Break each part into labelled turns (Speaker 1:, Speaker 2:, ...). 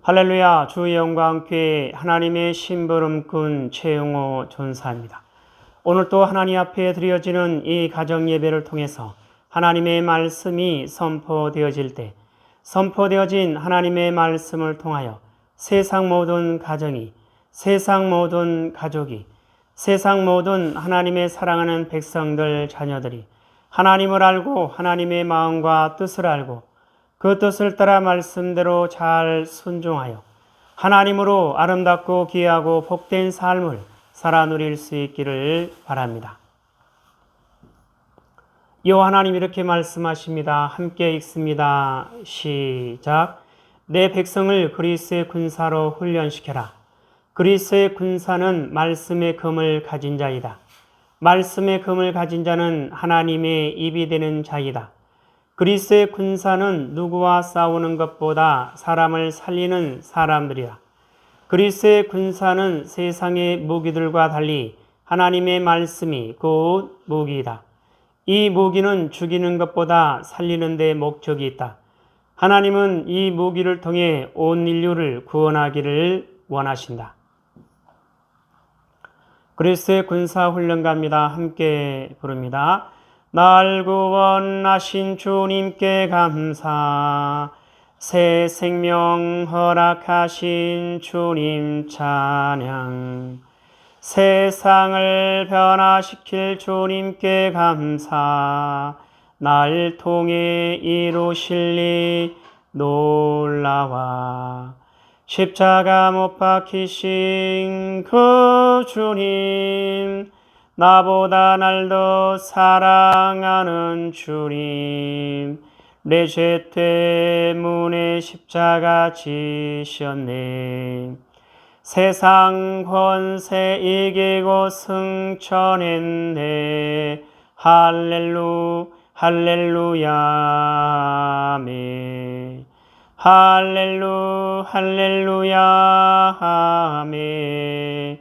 Speaker 1: 할렐루야. 주의 영광께 하나님의 심부름꾼 최용호 전사입니다. 오늘 또 하나님 앞에 드려지는 이 가정 예배를 통해서 하나님의 말씀이 선포되어질 때 선포되어진 하나님의 말씀을 통하여 세상 모든 가정이, 세상 모든 가족이, 세상 모든 하나님의 사랑하는 백성들, 자녀들이 하나님을 알고 하나님의 마음과 뜻을 알고 그 뜻을 따라 말씀대로 잘 순종하여 하나님으로 아름답고 귀하고 복된 삶을 살아 누릴 수 있기를 바랍니다. 여호와 하나님 이렇게 말씀하십니다. 함께 읽습니다. 시작. 내 백성을 그리스의 군사로 훈련시켜라. 그리스의 군사는 말씀의 금을 가진 자이다. 말씀의 금을 가진 자는 하나님의 입이 되는 자이다. 그리스의 군사는 누구와 싸우는 것보다 사람을 살리는 사람들이라. 그리스의 군사는 세상의 무기들과 달리 하나님의 말씀이 곧 무기이다. 이 무기는 죽이는 것보다 살리는 데 목적이 있다. 하나님은 이 무기를 통해 온 인류를 구원하기를 원하신다. 그리스의 군사훈련가입니다. 함께 부릅니다. 날 구원하신 주님께 감사, 새 생명 허락하신 주님 찬양, 세상을 변화시킬 주님께 감사, 날 통해 이루실 일 놀라와 십자가 못 박히신 그 주님, 나보다 날 더 사랑하는 주님, 내 죄 때문에 십자가 지셨네. 세상 권세 이기고 승천했네. 할렐루야 아멘. 할렐루야 아멘.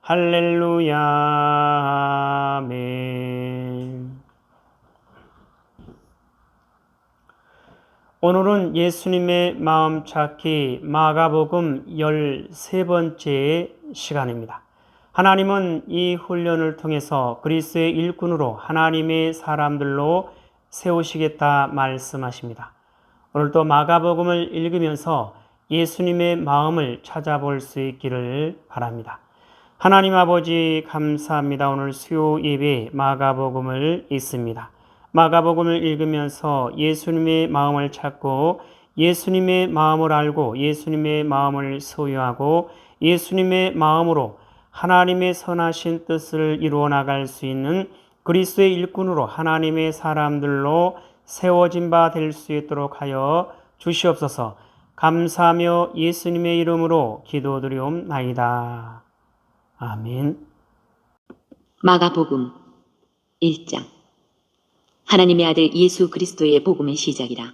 Speaker 1: 할렐루야 아멘. 오늘은 예수님의 마음 찾기 마가복음 13번째 시간입니다. 하나님은 이 훈련을 통해서 그리스의 일꾼으로 하나님의 사람들로 세우시겠다 말씀하십니다. 오늘도 마가복음을 읽으면서 예수님의 마음을 찾아볼 수 있기를 바랍니다. 하나님 아버지 감사합니다. 오늘 수요 예배 마가복음을 읽습니다. 마가복음을 읽으면서 예수님의 마음을 찾고 예수님의 마음을 알고 예수님의 마음을 소유하고 예수님의 마음으로 하나님의 선하신 뜻을 이루어 나갈 수 있는 그리스도의 일꾼으로 하나님의 사람들로 세워진 바 될 수 있도록 하여 주시옵소서. 감사하며 예수님의 이름으로 기도드리옵나이다. 아멘.
Speaker 2: 마가복음 1장. 하나님의 아들 예수 그리스도의 복음의 시작이라.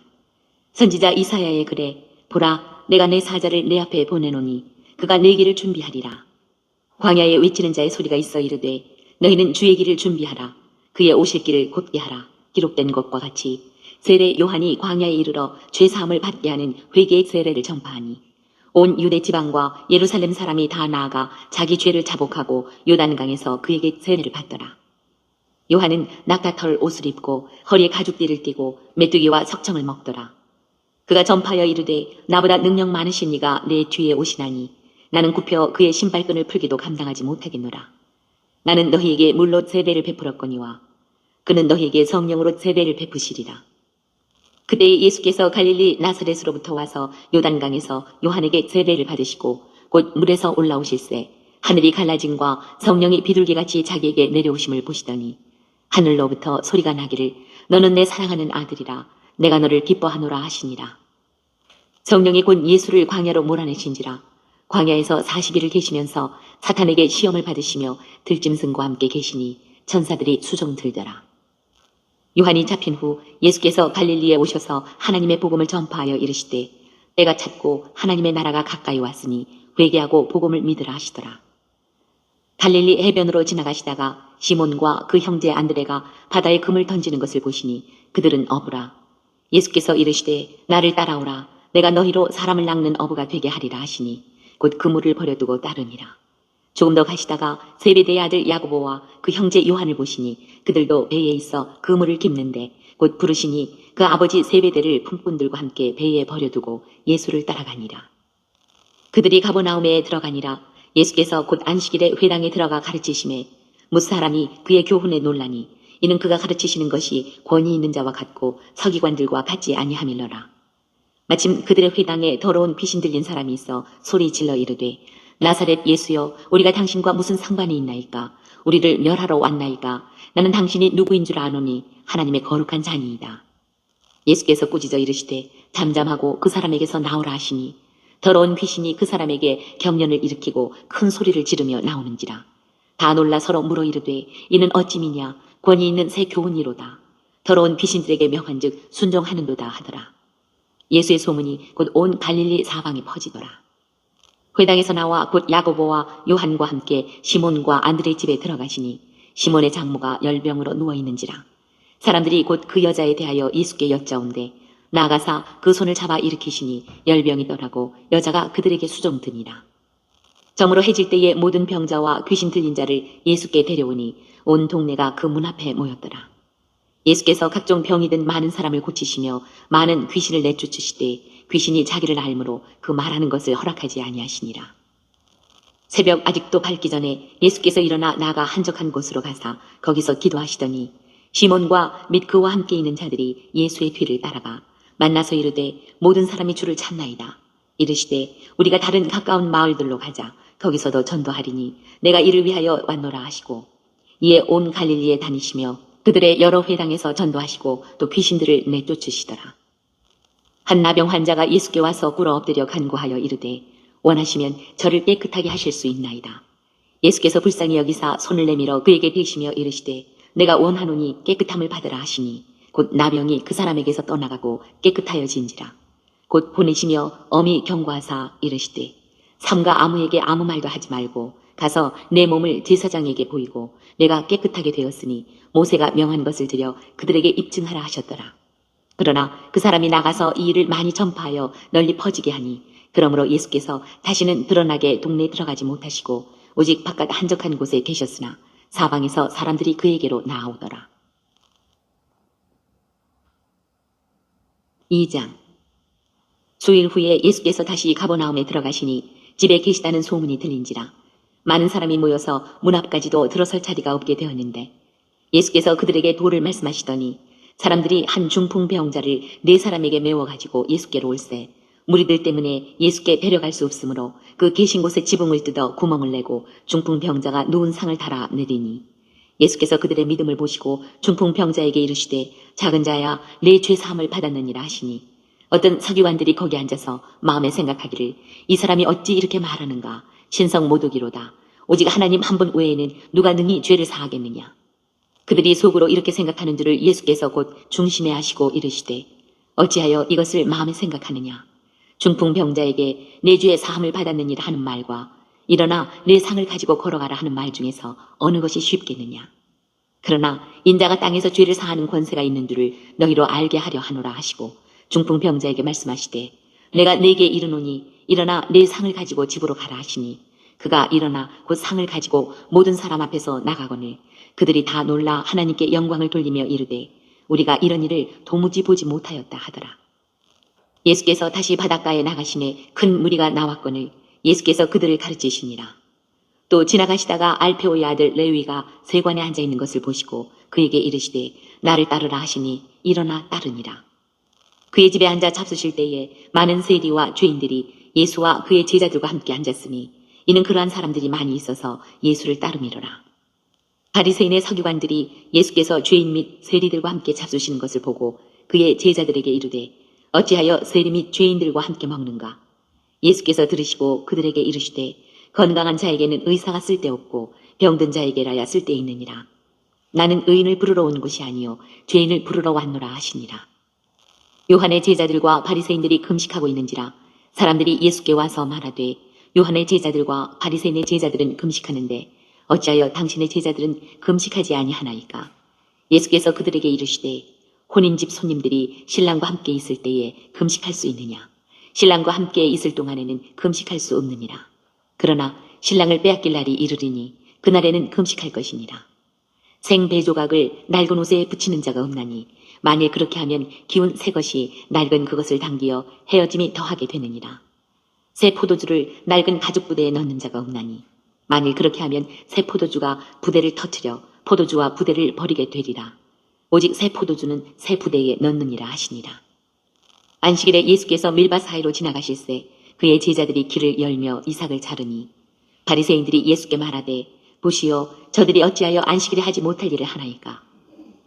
Speaker 2: 선지자 이사야의 글에 보라, 내가 내 사자를 내 앞에 보내노니 그가 내 길을 준비하리라. 광야에 외치는 자의 소리가 있어 이르되 너희는 주의 길을 준비하라. 그의 오실 길을 곧게 하라. 기록된 것과 같이 세례 요한이 광야에 이르러 죄사함을 받게 하는 회개의 세례를 전파하니 온 유대 지방과 예루살렘 사람이 다 나아가 자기 죄를 자복하고 요단강에서 그에게 세례를 받더라. 요한은 낙타털 옷을 입고 허리에 가죽띠를 띠고 메뚜기와 석청을 먹더라. 그가 전파하여 이르되 나보다 능력 많으신 이가 내 뒤에 오시나니 나는 굽혀 그의 신발끈을 풀기도 감당하지 못하겠노라. 나는 너희에게 물로 세례를 베풀었거니와 그는 너희에게 성령으로 세례를 베푸시리라. 그때 예수께서 갈릴리 나사렛으로부터 와서 요단강에서 요한에게 세례를 받으시고 곧 물에서 올라오실새 하늘이 갈라짐과 성령이 비둘기같이 자기에게 내려오심을 보시더니 하늘로부터 소리가 나기를 너는 내 사랑하는 아들이라 내가 너를 기뻐하노라 하시니라. 성령이 곧 예수를 광야로 몰아내신지라. 광야에서 40일을 계시면서 사탄에게 시험을 받으시며 들짐승과 함께 계시니 천사들이 수종 들더라. 요한이 잡힌 후 예수께서 갈릴리에 오셔서 하나님의 복음을 전파하여 이르시되 때가 찼고 하나님의 나라가 가까이 왔으니 회개하고 복음을 믿으라 하시더라. 갈릴리 해변으로 지나가시다가 시몬과 그 형제 안드레가 바다에 금을 던지는 것을 보시니 그들은 어부라. 예수께서 이르시되 나를 따라오라. 내가 너희로 사람을 낚는 어부가 되게 하리라 하시니 곧 그물을 버려두고 따르니라. 조금 더 가시다가 세베대의 아들 야고보와 그 형제 요한을 보시니 그들도 배에 있어 그물을 깁는데 곧 부르시니 그 아버지 세베대를 품꾼들과 함께 배에 버려두고 예수를 따라가니라. 그들이 가버나움에 들어가니라. 예수께서 곧 안식일에 회당에 들어가 가르치심에 뭇 사람이 그의 교훈에 놀라니 이는 그가 가르치시는 것이 권위 있는 자와 같고 서기관들과 같지 아니함일러라. 마침 그들의 회당에 더러운 귀신 들린 사람이 있어 소리 질러 이르되 나사렛 예수여 우리가 당신과 무슨 상관이 있나이까? 우리를 멸하러 왔나이까? 나는 당신이 누구인 줄 아노니 하나님의 거룩한 자니이다. 예수께서 꾸짖어 이르시되 잠잠하고 그 사람에게서 나오라 하시니 더러운 귀신이 그 사람에게 경련을 일으키고 큰 소리를 지르며 나오는지라. 다 놀라 서로 물어 이르되 이는 어찌미냐? 권위 있는 새 교훈이로다. 더러운 귀신들에게 명한즉 순종하는도다 하더라. 예수의 소문이 곧 온 갈릴리 사방에 퍼지더라. 회당에서 나와 곧 야고보와 요한과 함께 시몬과 안드레의 집에 들어가시니 시몬의 장모가 열병으로 누워있는지라. 사람들이 곧 그 여자에 대하여 예수께 여짜온대 나아가사 그 손을 잡아 일으키시니 열병이 떠나고 여자가 그들에게 수종드니라. 저물어 해질 때에 모든 병자와 귀신 들린 자를 예수께 데려오니 온 동네가 그 문 앞에 모였더라. 예수께서 각종 병이 든 많은 사람을 고치시며 많은 귀신을 내쫓으시되 귀신이 자기를 알므로 그 말하는 것을 허락하지 아니하시니라. 새벽 아직도 밝기 전에 예수께서 일어나 나가 한적한 곳으로 가사 거기서 기도하시더니 시몬과 및 그와 함께 있는 자들이 예수의 뒤를 따라가 만나서 이르되 모든 사람이 주를 찾나이다. 이르시되 우리가 다른 가까운 마을들로 가자. 거기서도 전도하리니 내가 이를 위하여 왔노라 하시고 이에 온 갈릴리에 다니시며 그들의 여러 회당에서 전도하시고 또 귀신들을 내쫓으시더라. 한 나병 환자가 예수께 와서 꿇어 엎드려 간구하여 이르되 원하시면 저를 깨끗하게 하실 수 있나이다. 예수께서 불쌍히 여기사 손을 내밀어 그에게 대시며 이르시되 내가 원하노니 깨끗함을 받으라 하시니 곧 나병이 그 사람에게서 떠나가고 깨끗하여진지라. 곧 보내시며 엄히 경고하사 이르시되 삼가 아무에게 아무 말도 하지 말고 가서 내 몸을 제사장에게 보이고 내가 깨끗하게 되었으니 모세가 명한 것을 들여 그들에게 입증하라 하셨더라. 그러나 그 사람이 나가서 이 일을 많이 전파하여 널리 퍼지게 하니 그러므로 예수께서 다시는 드러나게 동네에 들어가지 못하시고 오직 바깥 한적한 곳에 계셨으나 사방에서 사람들이 그에게로 나아오더라. 2장. 수일 후에 예수께서 다시 가버나움에 들어가시니 집에 계시다는 소문이 들린지라. 많은 사람이 모여서 문 앞까지도 들어설 자리가 없게 되었는데 예수께서 그들에게 도를 말씀하시더니 사람들이 한 중풍병자를 4사람에게 메워가지고 예수께로 올세 무리들 때문에 예수께 데려갈 수 없으므로 그 계신 곳에 지붕을 뜯어 구멍을 내고 중풍병자가 누운 상을 달아 내리니 예수께서 그들의 믿음을 보시고 중풍병자에게 이르시되 작은 자야 내 죄 사함을 받았느니라 하시니 어떤 서기관들이 거기 앉아서 마음에 생각하기를 이 사람이 어찌 이렇게 말하는가 신성 모독이로다 오직 하나님 한 분 외에는 누가 능히 죄를 사하겠느냐. 그들이 속으로 이렇게 생각하는 줄을 예수께서 곧 중심에 하시고 이르시되 어찌하여 이것을 마음에 생각하느냐. 중풍병자에게 내 죄의 사함을 받았느니라 하는 말과 일어나 내 상을 가지고 걸어가라 하는 말 중에서 어느 것이 쉽겠느냐. 그러나 인자가 땅에서 죄를 사하는 권세가 있는 줄을 너희로 알게 하려 하노라 하시고 중풍병자에게 말씀하시되 내가 네게 이르노니 일어나 내 상을 가지고 집으로 가라 하시니 그가 일어나 곧 상을 가지고 모든 사람 앞에서 나가거늘 그들이 다 놀라 하나님께 영광을 돌리며 이르되 우리가 이런 일을 도무지 보지 못하였다 하더라. 예수께서 다시 바닷가에 나가시니 큰 무리가 나왔거늘 예수께서 그들을 가르치시니라. 또 지나가시다가 알페오의 아들 레위가 세관에 앉아 있는 것을 보시고 그에게 이르시되 나를 따르라 하시니 일어나 따르니라. 그의 집에 앉아 잡수실 때에 많은 세리와 죄인들이 예수와 그의 제자들과 함께 앉았으니 이는 그러한 사람들이 많이 있어서 예수를 따름이로라. 바리새인의 서기관들이 예수께서 죄인 및 세리들과 함께 잡수시는 것을 보고 그의 제자들에게 이르되 어찌하여 세리 및 죄인들과 함께 먹는가. 예수께서 들으시고 그들에게 이르시되 건강한 자에게는 의사가 쓸데없고 병든 자에게라야 쓸데있느니라. 나는 의인을 부르러 온 것이 아니요 죄인을 부르러 왔노라 하시니라. 요한의 제자들과 바리새인들이 금식하고 있는지라 사람들이 예수께 와서 말하되 요한의 제자들과 바리새인의 제자들은 금식하는데 어찌하여 당신의 제자들은 금식하지 아니하나이까. 예수께서 그들에게 이르시되 혼인집 손님들이 신랑과 함께 있을 때에 금식할 수 있느냐. 신랑과 함께 있을 동안에는 금식할 수 없느니라. 그러나 신랑을 빼앗길 날이 이르리니 그날에는 금식할 것이니라. 생배조각을 낡은 옷에 붙이는 자가 없나니 만일 그렇게 하면 기운 새 것이 낡은 그것을 당기어 헤어짐이 더하게 되느니라. 새 포도주를 낡은 가죽 부대에 넣는 자가 없나니 만일 그렇게 하면 새 포도주가 부대를 터뜨려 포도주와 부대를 버리게 되리라. 오직 새 포도주는 새 부대에 넣느니라 하시니라. 안식일에 예수께서 밀밭 사이로 지나가실새 그의 제자들이 길을 열며 이삭을 자르니 바리새인들이 예수께 말하되 보시오 저들이 어찌하여 안식일에 하지 못할 일을 하나이까.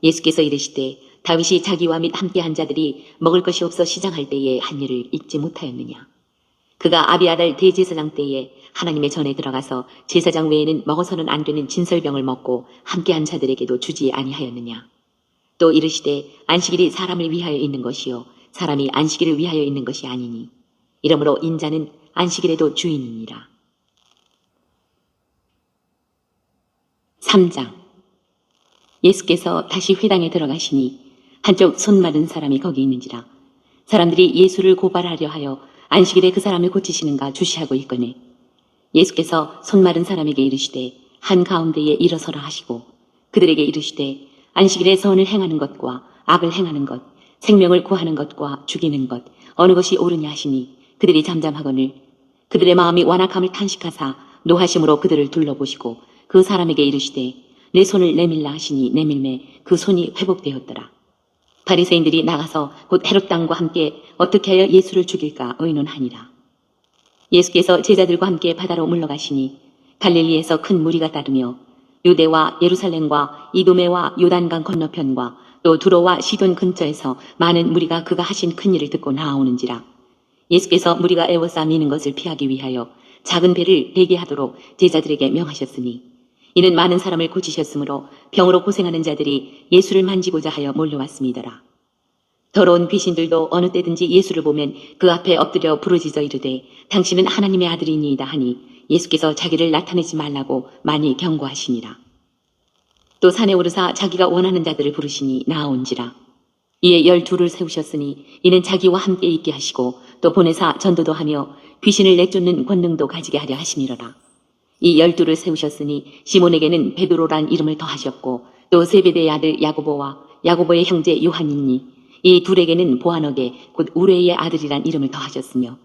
Speaker 2: 예수께서 이르시되 다윗이 자기와 및 함께한 자들이 먹을 것이 없어 시장할 때에 한 일을 잊지 못하였느냐. 그가 아비아달 대제사장 때에 하나님의 전에 들어가서 제사장 외에는 먹어서는 안 되는 진설병을 먹고 함께한 자들에게도 주지 아니하였느냐. 또 이르시되 안식일이 사람을 위하여 있는 것이요 사람이 안식일을 위하여 있는 것이 아니니 이러므로 인자는 안식일에도 주인이니라. 3장. 예수께서 다시 회당에 들어가시니 한쪽 손 마른 사람이 거기 있는지라. 사람들이 예수를 고발하려 하여 안식일에 그 사람을 고치시는가 주시하고 있거늘 예수께서 손 마른 사람에게 이르시되 한가운데에 일어서라 하시고 그들에게 이르시되 안식일에 선을 행하는 것과 악을 행하는 것 생명을 구하는 것과 죽이는 것 어느 것이 옳으냐 하시니 그들이 잠잠하거늘 그들의 마음이 완악함을 탄식하사 노하심으로 그들을 둘러보시고 그 사람에게 이르시되 내 손을 내밀라 하시니 내밀매 그 손이 회복되었더라. 바리새인들이 나가서 곧 헤롯 당과 함께 어떻게 하여 예수를 죽일까 의논하니라. 예수께서 제자들과 함께 바다로 물러가시니 갈릴리에서 큰 무리가 따르며 유대와 예루살렘과 이도메와 요단강 건너편과 또 두로와 시돈 근처에서 많은 무리가 그가 하신 큰 일을 듣고 나아오는지라. 예수께서 무리가 애워싸 미는 것을 피하기 위하여 작은 배를 대게 하도록 제자들에게 명하셨으니 이는 많은 사람을 고치셨으므로 병으로 고생하는 자들이 예수를 만지고자 하여 몰려왔음이더라. 더러운 귀신들도 어느 때든지 예수를 보면 그 앞에 엎드려 부르짖어 이르되 당신은 하나님의 아들이니이다 하니 예수께서 자기를 나타내지 말라고 많이 경고하시니라. 또 산에 오르사 자기가 원하는 자들을 부르시니 나아온지라. 이에 12를 세우셨으니 이는 자기와 함께 있게 하시고 또 보내사 전도도 하며 귀신을 내쫓는 권능도 가지게 하려 하심이로라. 이 12를 세우셨으니 시몬에게는 베드로란 이름을 더하셨고 또 세베대의 아들 야고보와 야고보의 형제 요한이니 이 둘에게는 보아너게 곧 우레의 아들이란 이름을 더하셨으며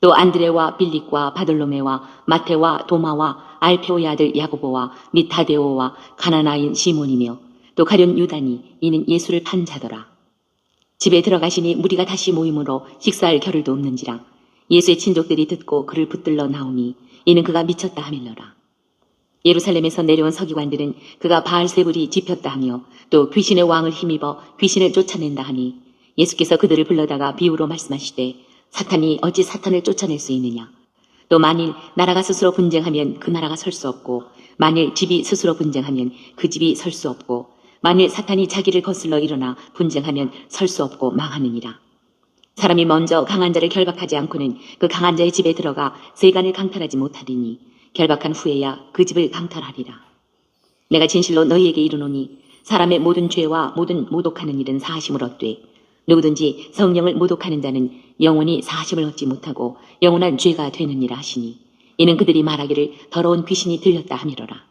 Speaker 2: 또 안드레와 빌립과 바돌로메와 마테와 도마와 알페오의 아들 야고보와 및 다데오와 가나나인 시몬이며 또 가룟 유다니 이는 예수를 판 자더라. 집에 들어가시니 무리가 다시 모임으로 식사할 겨를도 없는지라. 예수의 친족들이 듣고 그를 붙들러 나오니 이는 그가 미쳤다 하밀러라. 예루살렘에서 내려온 서기관들은 그가 바알세불이 집혔다 하며 또 귀신의 왕을 힘입어 귀신을 쫓아낸다 하니 예수께서 그들을 불러다가 비유로 말씀하시되 사탄이 어찌 사탄을 쫓아낼 수 있느냐. 또 만일 나라가 스스로 분쟁하면 그 나라가 설 수 없고 만일 집이 스스로 분쟁하면 그 집이 설 수 없고 만일 사탄이 자기를 거슬러 일어나 분쟁하면 설 수 없고 망하느니라. 사람이 먼저 강한 자를 결박하지 않고는 그 강한 자의 집에 들어가 세간을 강탈하지 못하리니 결박한 후에야 그 집을 강탈하리라. 내가 진실로 너희에게 이르노니 사람의 모든 죄와 모든 모독하는 일은 사하심을 얻되 누구든지 성령을 모독하는 자는 영원히 사하심을 얻지 못하고 영원한 죄가 되느니라 하시니 이는 그들이 말하기를 더러운 귀신이 들렸다 함이로라.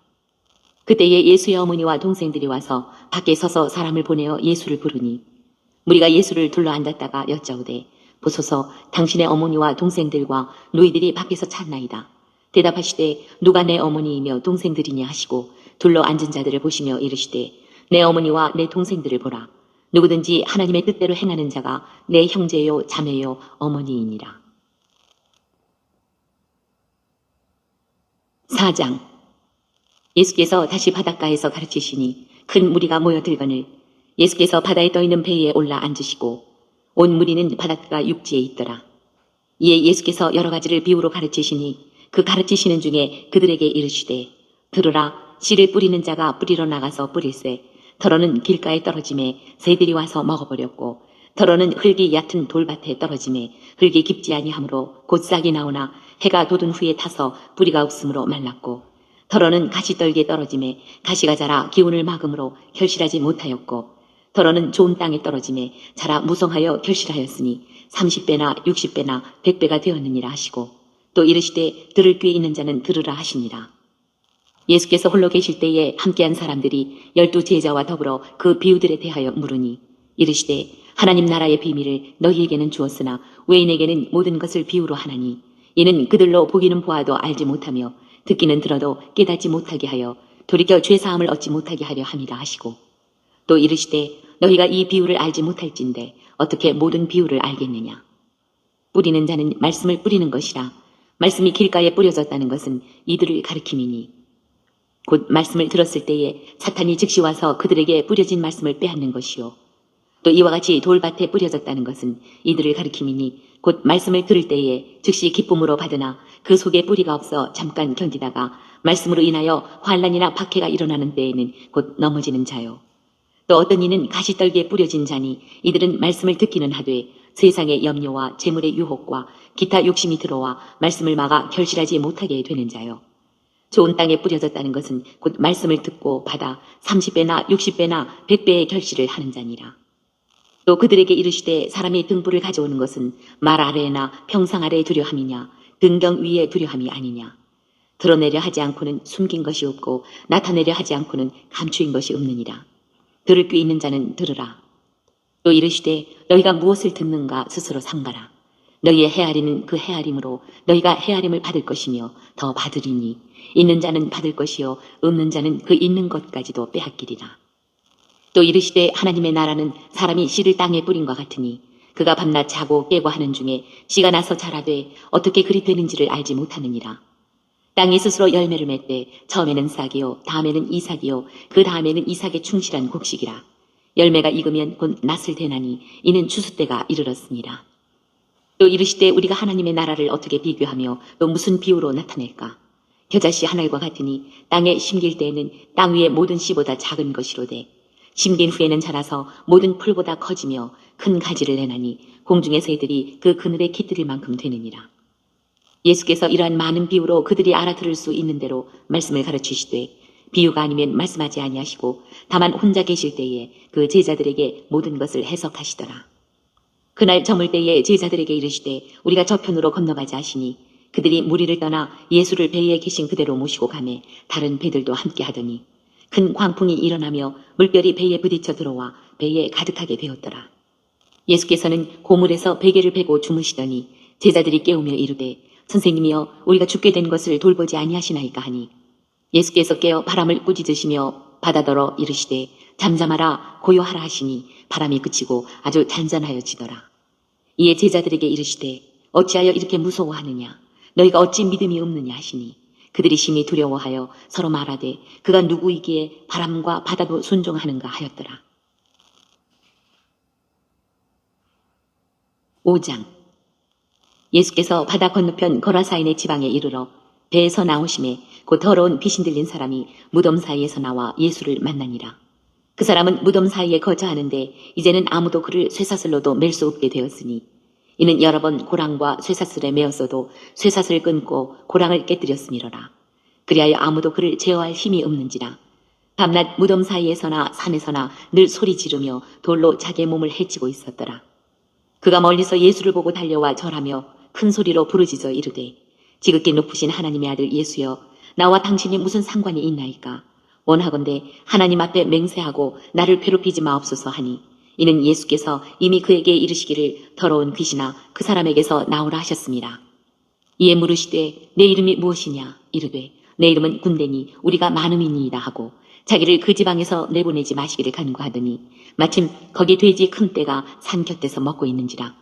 Speaker 2: 그때에 예수의 어머니와 동생들이 와서 밖에 서서 사람을 보내어 예수를 부르니 무리가 예수를 둘러 앉았다가 여짜오되 보소서 당신의 어머니와 동생들과 누이들이 밖에서 찾나이다. 대답하시되 누가 내 어머니이며 동생들이냐 하시고 둘러 앉은 자들을 보시며 이르시되 내 어머니와 내 동생들을 보라. 누구든지 하나님의 뜻대로 행하는 자가 내 형제요 자매요 어머니이니라. 4장. 예수께서 다시 바닷가에서 가르치시니 큰 무리가 모여들거늘 예수께서 바다에 떠있는 배에 올라 앉으시고 온 무리는 바닷가 육지에 있더라. 이에 예수께서 여러 가지를 비유로 가르치시니 그 가르치시는 중에 그들에게 이르시되 들으라. 씨를 뿌리는 자가 뿌리러 나가서 뿌릴새 더러는 길가에 떨어짐에 새들이 와서 먹어버렸고 더러는 흙이 얕은 돌밭에 떨어짐에 흙이 깊지 아니하므로 곧 싹이 나오나 해가 돋은 후에 타서 뿌리가 없으므로 말랐고 더러는 가시떨기에 떨어짐에 가시가 자라 기운을 막음으로 결실하지 못하였고 더러는 좋은 땅에 떨어짐에 자라 무성하여 결실하였으니 30배나 60배나 100배가 되었느니라 하시고 또 이르시되 들을 귀 있는 자는 들으라 하시니라. 예수께서 홀로 계실 때에 함께한 사람들이 12 제자와 더불어 그 비유들에 대하여 물으니 이르시되 하나님 나라의 비밀을 너희에게는 주었으나 외인에게는 모든 것을 비유로 하나니 이는 그들로 보기는 보아도 알지 못하며 듣기는 들어도 깨닫지 못하게 하여 돌이켜 죄사함을 얻지 못하게 하려 함이라 하시고 또 이르시되 너희가 이 비유를 알지 못할진대 어떻게 모든 비유를 알겠느냐. 뿌리는 자는 말씀을 뿌리는 것이라 말씀이 길가에 뿌려졌다는 것은 이들을 가리킴이니 곧 말씀을 들었을 때에 사탄이 즉시 와서 그들에게 뿌려진 말씀을 빼앗는 것이요 또 이와 같이 돌밭에 뿌려졌다는 것은 이들을 가리킴이니 곧 말씀을 들을 때에 즉시 기쁨으로 받으나 그 속에 뿌리가 없어 잠깐 견디다가 말씀으로 인하여 환난이나 박해가 일어나는 때에는 곧 넘어지는 자요. 또 어떤 이는 가시떨기에 뿌려진 자니 이들은 말씀을 듣기는 하되 세상의 염려와 재물의 유혹과 기타 욕심이 들어와 말씀을 막아 결실하지 못하게 되는 자요. 좋은 땅에 뿌려졌다는 것은 곧 말씀을 듣고 받아 30배나 60배나 100배의 결실을 하는 자니라. 또 그들에게 이르시되 사람이 등불을 가져오는 것은 말 아래나 평상 아래에 두려 함이냐 등경 위에 두려 함이 아니냐. 드러내려 하지 않고는 숨긴 것이 없고 나타내려 하지 않고는 감추인 것이 없느니라. 들을 귀 있는 자는 들으라. 또 이르시되 너희가 무엇을 듣는가 스스로 삼가라. 너희의 헤아리는 그 헤아림으로 너희가 헤아림을 받을 것이며 더 받으리니 있는 자는 받을 것이요 없는 자는 그 있는 것까지도 빼앗기리라. 또 이르시되 하나님의 나라는 사람이 씨를 땅에 뿌린과 같으니 그가 밤낮 자고 깨고 하는 중에 씨가 나서 자라되 어떻게 그리 되는지를 알지 못하느니라. 땅이 스스로 열매를 맺되 처음에는 싹이요 다음에는 이삭이요 그 다음에는 이삭의 충실한 곡식이라. 열매가 익으면 곧 낫을 대나니 이는 추수 때가 이르렀습니다. 또 이르시되 우리가 하나님의 나라를 어떻게 비교하며 또 무슨 비유로 나타낼까. 겨자씨 한 알과 같으니 땅에 심길 때에는 땅 위의 모든 씨보다 작은 것이로되 심긴 후에는 자라서 모든 풀보다 커지며 큰 가지를 내나니 공중의 새들이 그 그늘에 깃들일 만큼 되느니라. 예수께서 이러한 많은 비유로 그들이 알아들을 수 있는 대로 말씀을 가르치시되 비유가 아니면 말씀하지 아니하시고 다만 혼자 계실 때에 그 제자들에게 모든 것을 해석하시더라. 그날 저물 때에 제자들에게 이르시되 우리가 저편으로 건너가자 하시니 그들이 무리를 떠나 예수를 배에 계신 그대로 모시고 가매 다른 배들도 함께 하더니 큰 광풍이 일어나며 물결이 배에 부딪혀 들어와 배에 가득하게 되었더라. 예수께서는 고물에서 베개를 베고 주무시더니 제자들이 깨우며 이르되 선생님이여 우리가 죽게 된 것을 돌보지 아니하시나이까 하니 예수께서 깨어 바람을 꾸짖으시며 바다더러 이르시되 잠잠하라 고요하라 하시니 바람이 그치고 아주 잔잔하여지더라. 이에 제자들에게 이르시되 어찌하여 이렇게 무서워하느냐 너희가 어찌 믿음이 없느냐 하시니 그들이 심히 두려워하여 서로 말하되 그가 누구이기에 바람과 바다도 순종하는가 하였더라. 5장. 예수께서 바다 건너편 거라사인의 지방에 이르러 배에서 나오심에 곧 더러운 귀신 들린 사람이 무덤 사이에서 나와 예수를 만나니라. 그 사람은 무덤 사이에 거처하는데 이제는 아무도 그를 쇠사슬로도 맬 수 없게 되었으니 이는 여러 번 고랑과 쇠사슬에 매었어도 쇠사슬을 끊고 고랑을 깨뜨렸음이로라. 그리하여 아무도 그를 제어할 힘이 없는지라. 밤낮 무덤 사이에서나 산에서나 늘 소리 지르며 돌로 자기의 몸을 해치고 있었더라. 그가 멀리서 예수를 보고 달려와 절하며 큰 소리로 부르짖어 이르되 지극히 높으신 하나님의 아들 예수여 나와 당신이 무슨 상관이 있나이까. 원하건대 하나님 앞에 맹세하고 나를 괴롭히지 마옵소서 하니 이는 예수께서 이미 그에게 이르시기를 더러운 귀신아 그 사람에게서 나오라 하셨습니다. 이에 물으시되 내 이름이 무엇이냐 이르되 내 이름은 군대니 우리가 많음이니이다 하고 자기를 그 지방에서 내보내지 마시기를 간구하더니 마침 거기 돼지 큰 떼가 산 곁에서 먹고 있는지라.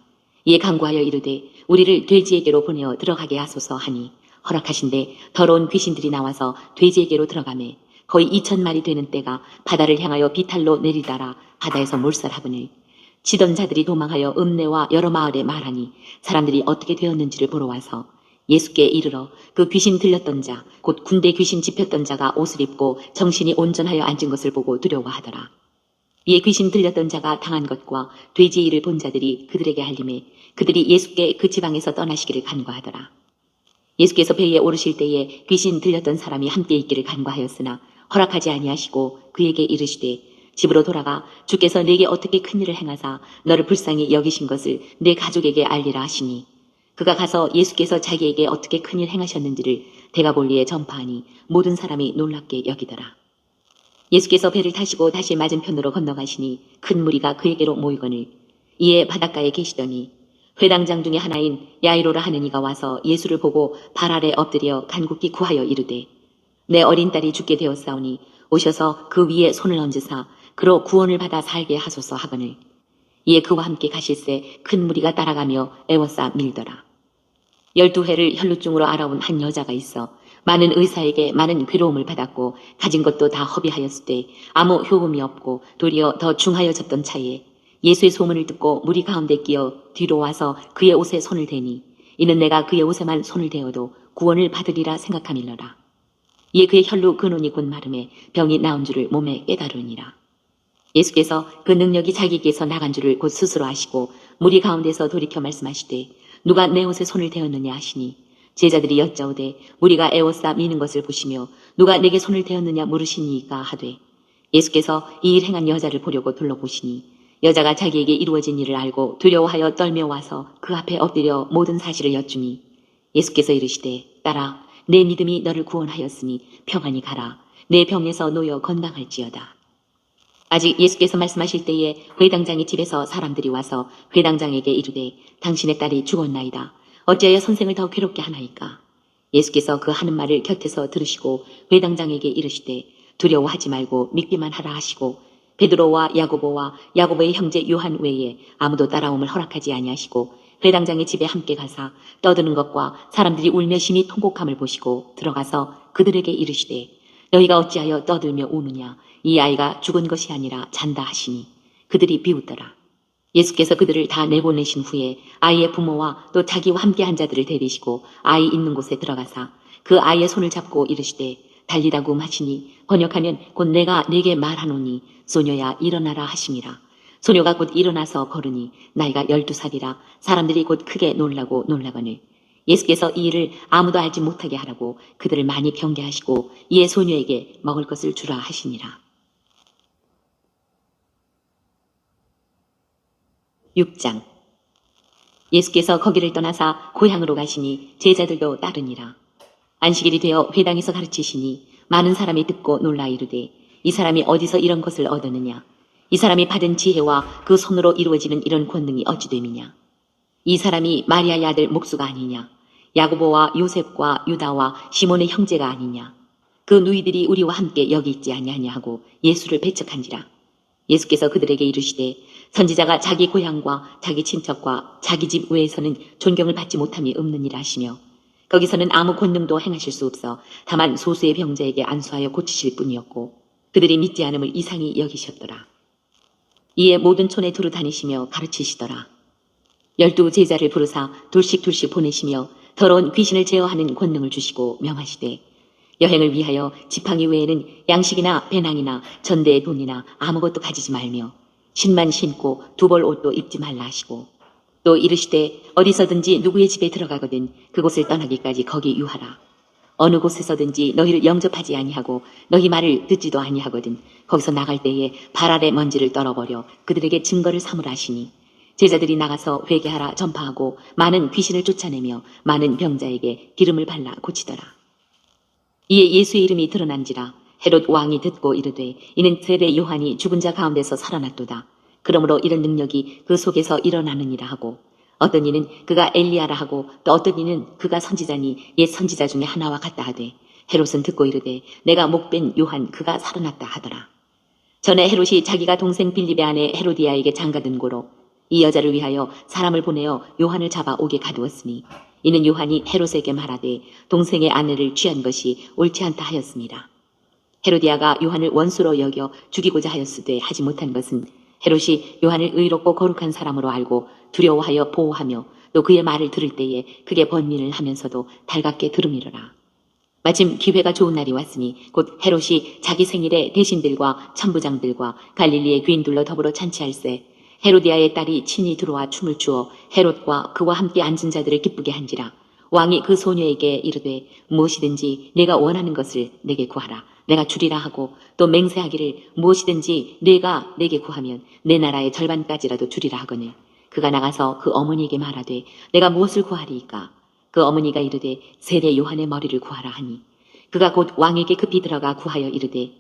Speaker 2: 이에 간구하여 이르되 우리를 돼지에게로 보내어 들어가게 하소서 하니 허락하신대 더러운 귀신들이 나와서 돼지에게로 들어가매 거의 2,000마리 되는 떼가 바다를 향하여 비탈로 내리다라 바다에서 몰살하거늘 치던 자들이 도망하여 읍내와 여러 마을에 말하니 사람들이 어떻게 되었는지를 보러 와서 예수께 이르러 그 귀신 들렸던 자 곧 군대 귀신 집혔던 자가 옷을 입고 정신이 온전하여 앉은 것을 보고 두려워하더라. 이에 귀신 들렸던 자가 당한 것과 돼지의 일을 본 자들이 그들에게 알림해 그들이 예수께 그 지방에서 떠나시기를 간구하더라. 예수께서 배에 오르실 때에 귀신 들렸던 사람이 함께 있기를 간구하였으나 허락하지 아니하시고 그에게 이르시되 집으로 돌아가 주께서 내게 어떻게 큰 일을 행하사 너를 불쌍히 여기신 것을 내 가족에게 알리라 하시니 그가 가서 예수께서 자기에게 어떻게 큰 일 행하셨는지를 데가볼리에 전파하니 모든 사람이 놀랍게 여기더라. 예수께서 배를 타시고 다시 맞은편으로 건너가시니 큰 무리가 그에게로 모이거늘 이에 바닷가에 계시더니 회당장 중에 하나인 야이로라 하는 이가 와서 예수를 보고 발 아래 엎드려 간곡히 구하여 이르되 내 어린 딸이 죽게 되었사오니 오셔서 그 위에 손을 얹으사 그로 구원을 받아 살게 하소서 하거늘 이에 그와 함께 가실새 큰 무리가 따라가며 애워싸 밀더라. 12해를 혈루증으로 알아온 한 여자가 있어 많은 의사에게 많은 괴로움을 받았고 가진 것도 다 허비하였을 때 아무 효험이 없고 도리어 더 중하여졌던 차에 예수의 소문을 듣고 무리 가운데 끼어 뒤로 와서 그의 옷에 손을 대니 이는 내가 그의 옷에만 손을 대어도 구원을 받으리라 생각함일러라. 이에 그의 혈루 근원이 곧 마름에 병이 나온 줄을 몸에 깨달으니라. 예수께서 그 능력이 자기에게서 나간 줄을 곧 스스로 아시고 무리 가운데서 돌이켜 말씀하시되 누가 내 옷에 손을 대었느냐 하시니 제자들이 여짜오되 우리가 애워싸 미는 것을 보시며 누가 내게 손을 대었느냐 물으시니까 하되 예수께서 이 일 행한 여자를 보려고 둘러보시니 여자가 자기에게 이루어진 일을 알고 두려워하여 떨며 와서 그 앞에 엎드려 모든 사실을 여쭈니 예수께서 이르시되 딸아 내 믿음이 너를 구원하였으니 평안히 가라 내 병에서 놓여 건강할지어다. 아직 예수께서 말씀하실 때에 회당장의 집에서 사람들이 와서 회당장에게 이르되 당신의 딸이 죽었나이다. 어찌하여 선생을 더 괴롭게 하나이까? 예수께서 그 하는 말을 곁에서 들으시고 회당장에게 이르시되 두려워하지 말고 믿기만 하라 하시고 베드로와 야고보와 야고보의 형제 요한 외에 아무도 따라옴을 허락하지 아니하시고 회당장의 집에 함께 가사 떠드는 것과 사람들이 울며 심히 통곡함을 보시고 들어가서 그들에게 이르시되 너희가 어찌하여 떠들며 우느냐 이 아이가 죽은 것이 아니라 잔다 하시니 그들이 비웃더라. 예수께서 그들을 다 내보내신 후에 아이의 부모와 또 자기와 함께 한 자들을 데리시고 아이 있는 곳에 들어가사 그 아이의 손을 잡고 이르시되 달리다굼 하시니 번역하면 곧 내가 네게 말하노니 소녀야 일어나라 하심이라. 소녀가 곧 일어나서 걸으니 나이가 12살이라 사람들이 곧 크게 놀라고 놀라거늘 예수께서 이 일을 아무도 알지 못하게 하라고 그들을 많이 경계하시고 이에 소녀에게 먹을 것을 주라 하시니라. 6장 예수께서 거기를 떠나사 고향으로 가시니 제자들도 따르니라. 안식일이 되어 회당에서 가르치시니 많은 사람이 듣고 놀라 이르되 이 사람이 어디서 이런 것을 얻었느냐 이 사람이 받은 지혜와 그 손으로 이루어지는 이런 권능이 어찌 됨이냐 이 사람이 마리아의 아들 목수가 아니냐 야고보와 요셉과 유다와 시몬의 형제가 아니냐 그 누이들이 우리와 함께 여기 있지 아니하냐 하고 예수를 배척한지라. 예수께서 그들에게 이르시되 선지자가 자기 고향과 자기 친척과 자기 집 외에서는 존경을 받지 못함이 없느니라 하시며 거기서는 아무 권능도 행하실 수 없어 다만 소수의 병자에게 안수하여 고치실 뿐이었고 그들이 믿지 않음을 이상히 여기셨더라. 이에 모든 촌에 두루 다니시며 가르치시더라. 12 제자를 부르사 둘씩 보내시며 더러운 귀신을 제어하는 권능을 주시고 명하시되 여행을 위하여 지팡이 외에는 양식이나 배낭이나 전대의 돈이나 아무것도 가지지 말며 신만 신고 두벌 옷도 입지 말라 하시고 또 이르시되 어디서든지 누구의 집에 들어가거든 그곳을 떠나기까지 거기 유하라. 어느 곳에서든지 너희를 영접하지 아니하고 너희 말을 듣지도 아니하거든 거기서 나갈 때에 발 아래 먼지를 떨어버려 그들에게 증거를 삼으라 하시니 제자들이 나가서 회개하라 전파하고 많은 귀신을 쫓아내며 많은 병자에게 기름을 발라 고치더라. 이에 예수의 이름이 드러난지라. 헤롯 왕이 듣고 이르되 이는 세례 요한이 죽은 자 가운데서 살아났도다. 그러므로 이런 능력이 그 속에서 일어나느니라 하고 어떤 이는 그가 엘리야라 하고 또 어떤 이는 그가 선지자니 옛 선지자 중에 하나와 같다 하되 헤롯은 듣고 이르되 내가 목벤 요한 그가 살아났다 하더라. 전에 헤롯이 자기가 동생 빌립의 아내 헤로디아에게 장가든 고로 이 여자를 위하여 사람을 보내어 요한을 잡아 오게 가두었으니 이는 요한이 헤롯에게 말하되 동생의 아내를 취한 것이 옳지 않다 하였습니다. 헤로디아가 요한을 원수로 여겨 죽이고자 하였으되 하지 못한 것은 헤롯이 요한을 의롭고 거룩한 사람으로 알고 두려워하여 보호하며 또 그의 말을 들을 때에 크게 번민을 하면서도 달갑게 들음이러라. 마침 기회가 좋은 날이 왔으니 곧 헤롯이 자기 생일에 대신들과 천부장들과 갈릴리의 귀인들로 더불어 잔치할세 헤로디아의 딸이 친히 들어와 춤을 추어 헤롯과 그와 함께 앉은 자들을 기쁘게 한지라. 왕이 그 소녀에게 이르되 무엇이든지 내가 원하는 것을 내게 구하라. 내가 주리라 하고 또 맹세하기를 무엇이든지 네가 내게 구하면 내 나라의 절반까지라도 주리라 하거늘 그가 나가서 그 어머니에게 말하되 내가 무엇을 구하리이까 그 어머니가 이르되 세례 요한의 머리를 구하라 하니 그가 곧 왕에게 급히 들어가 구하여 이르되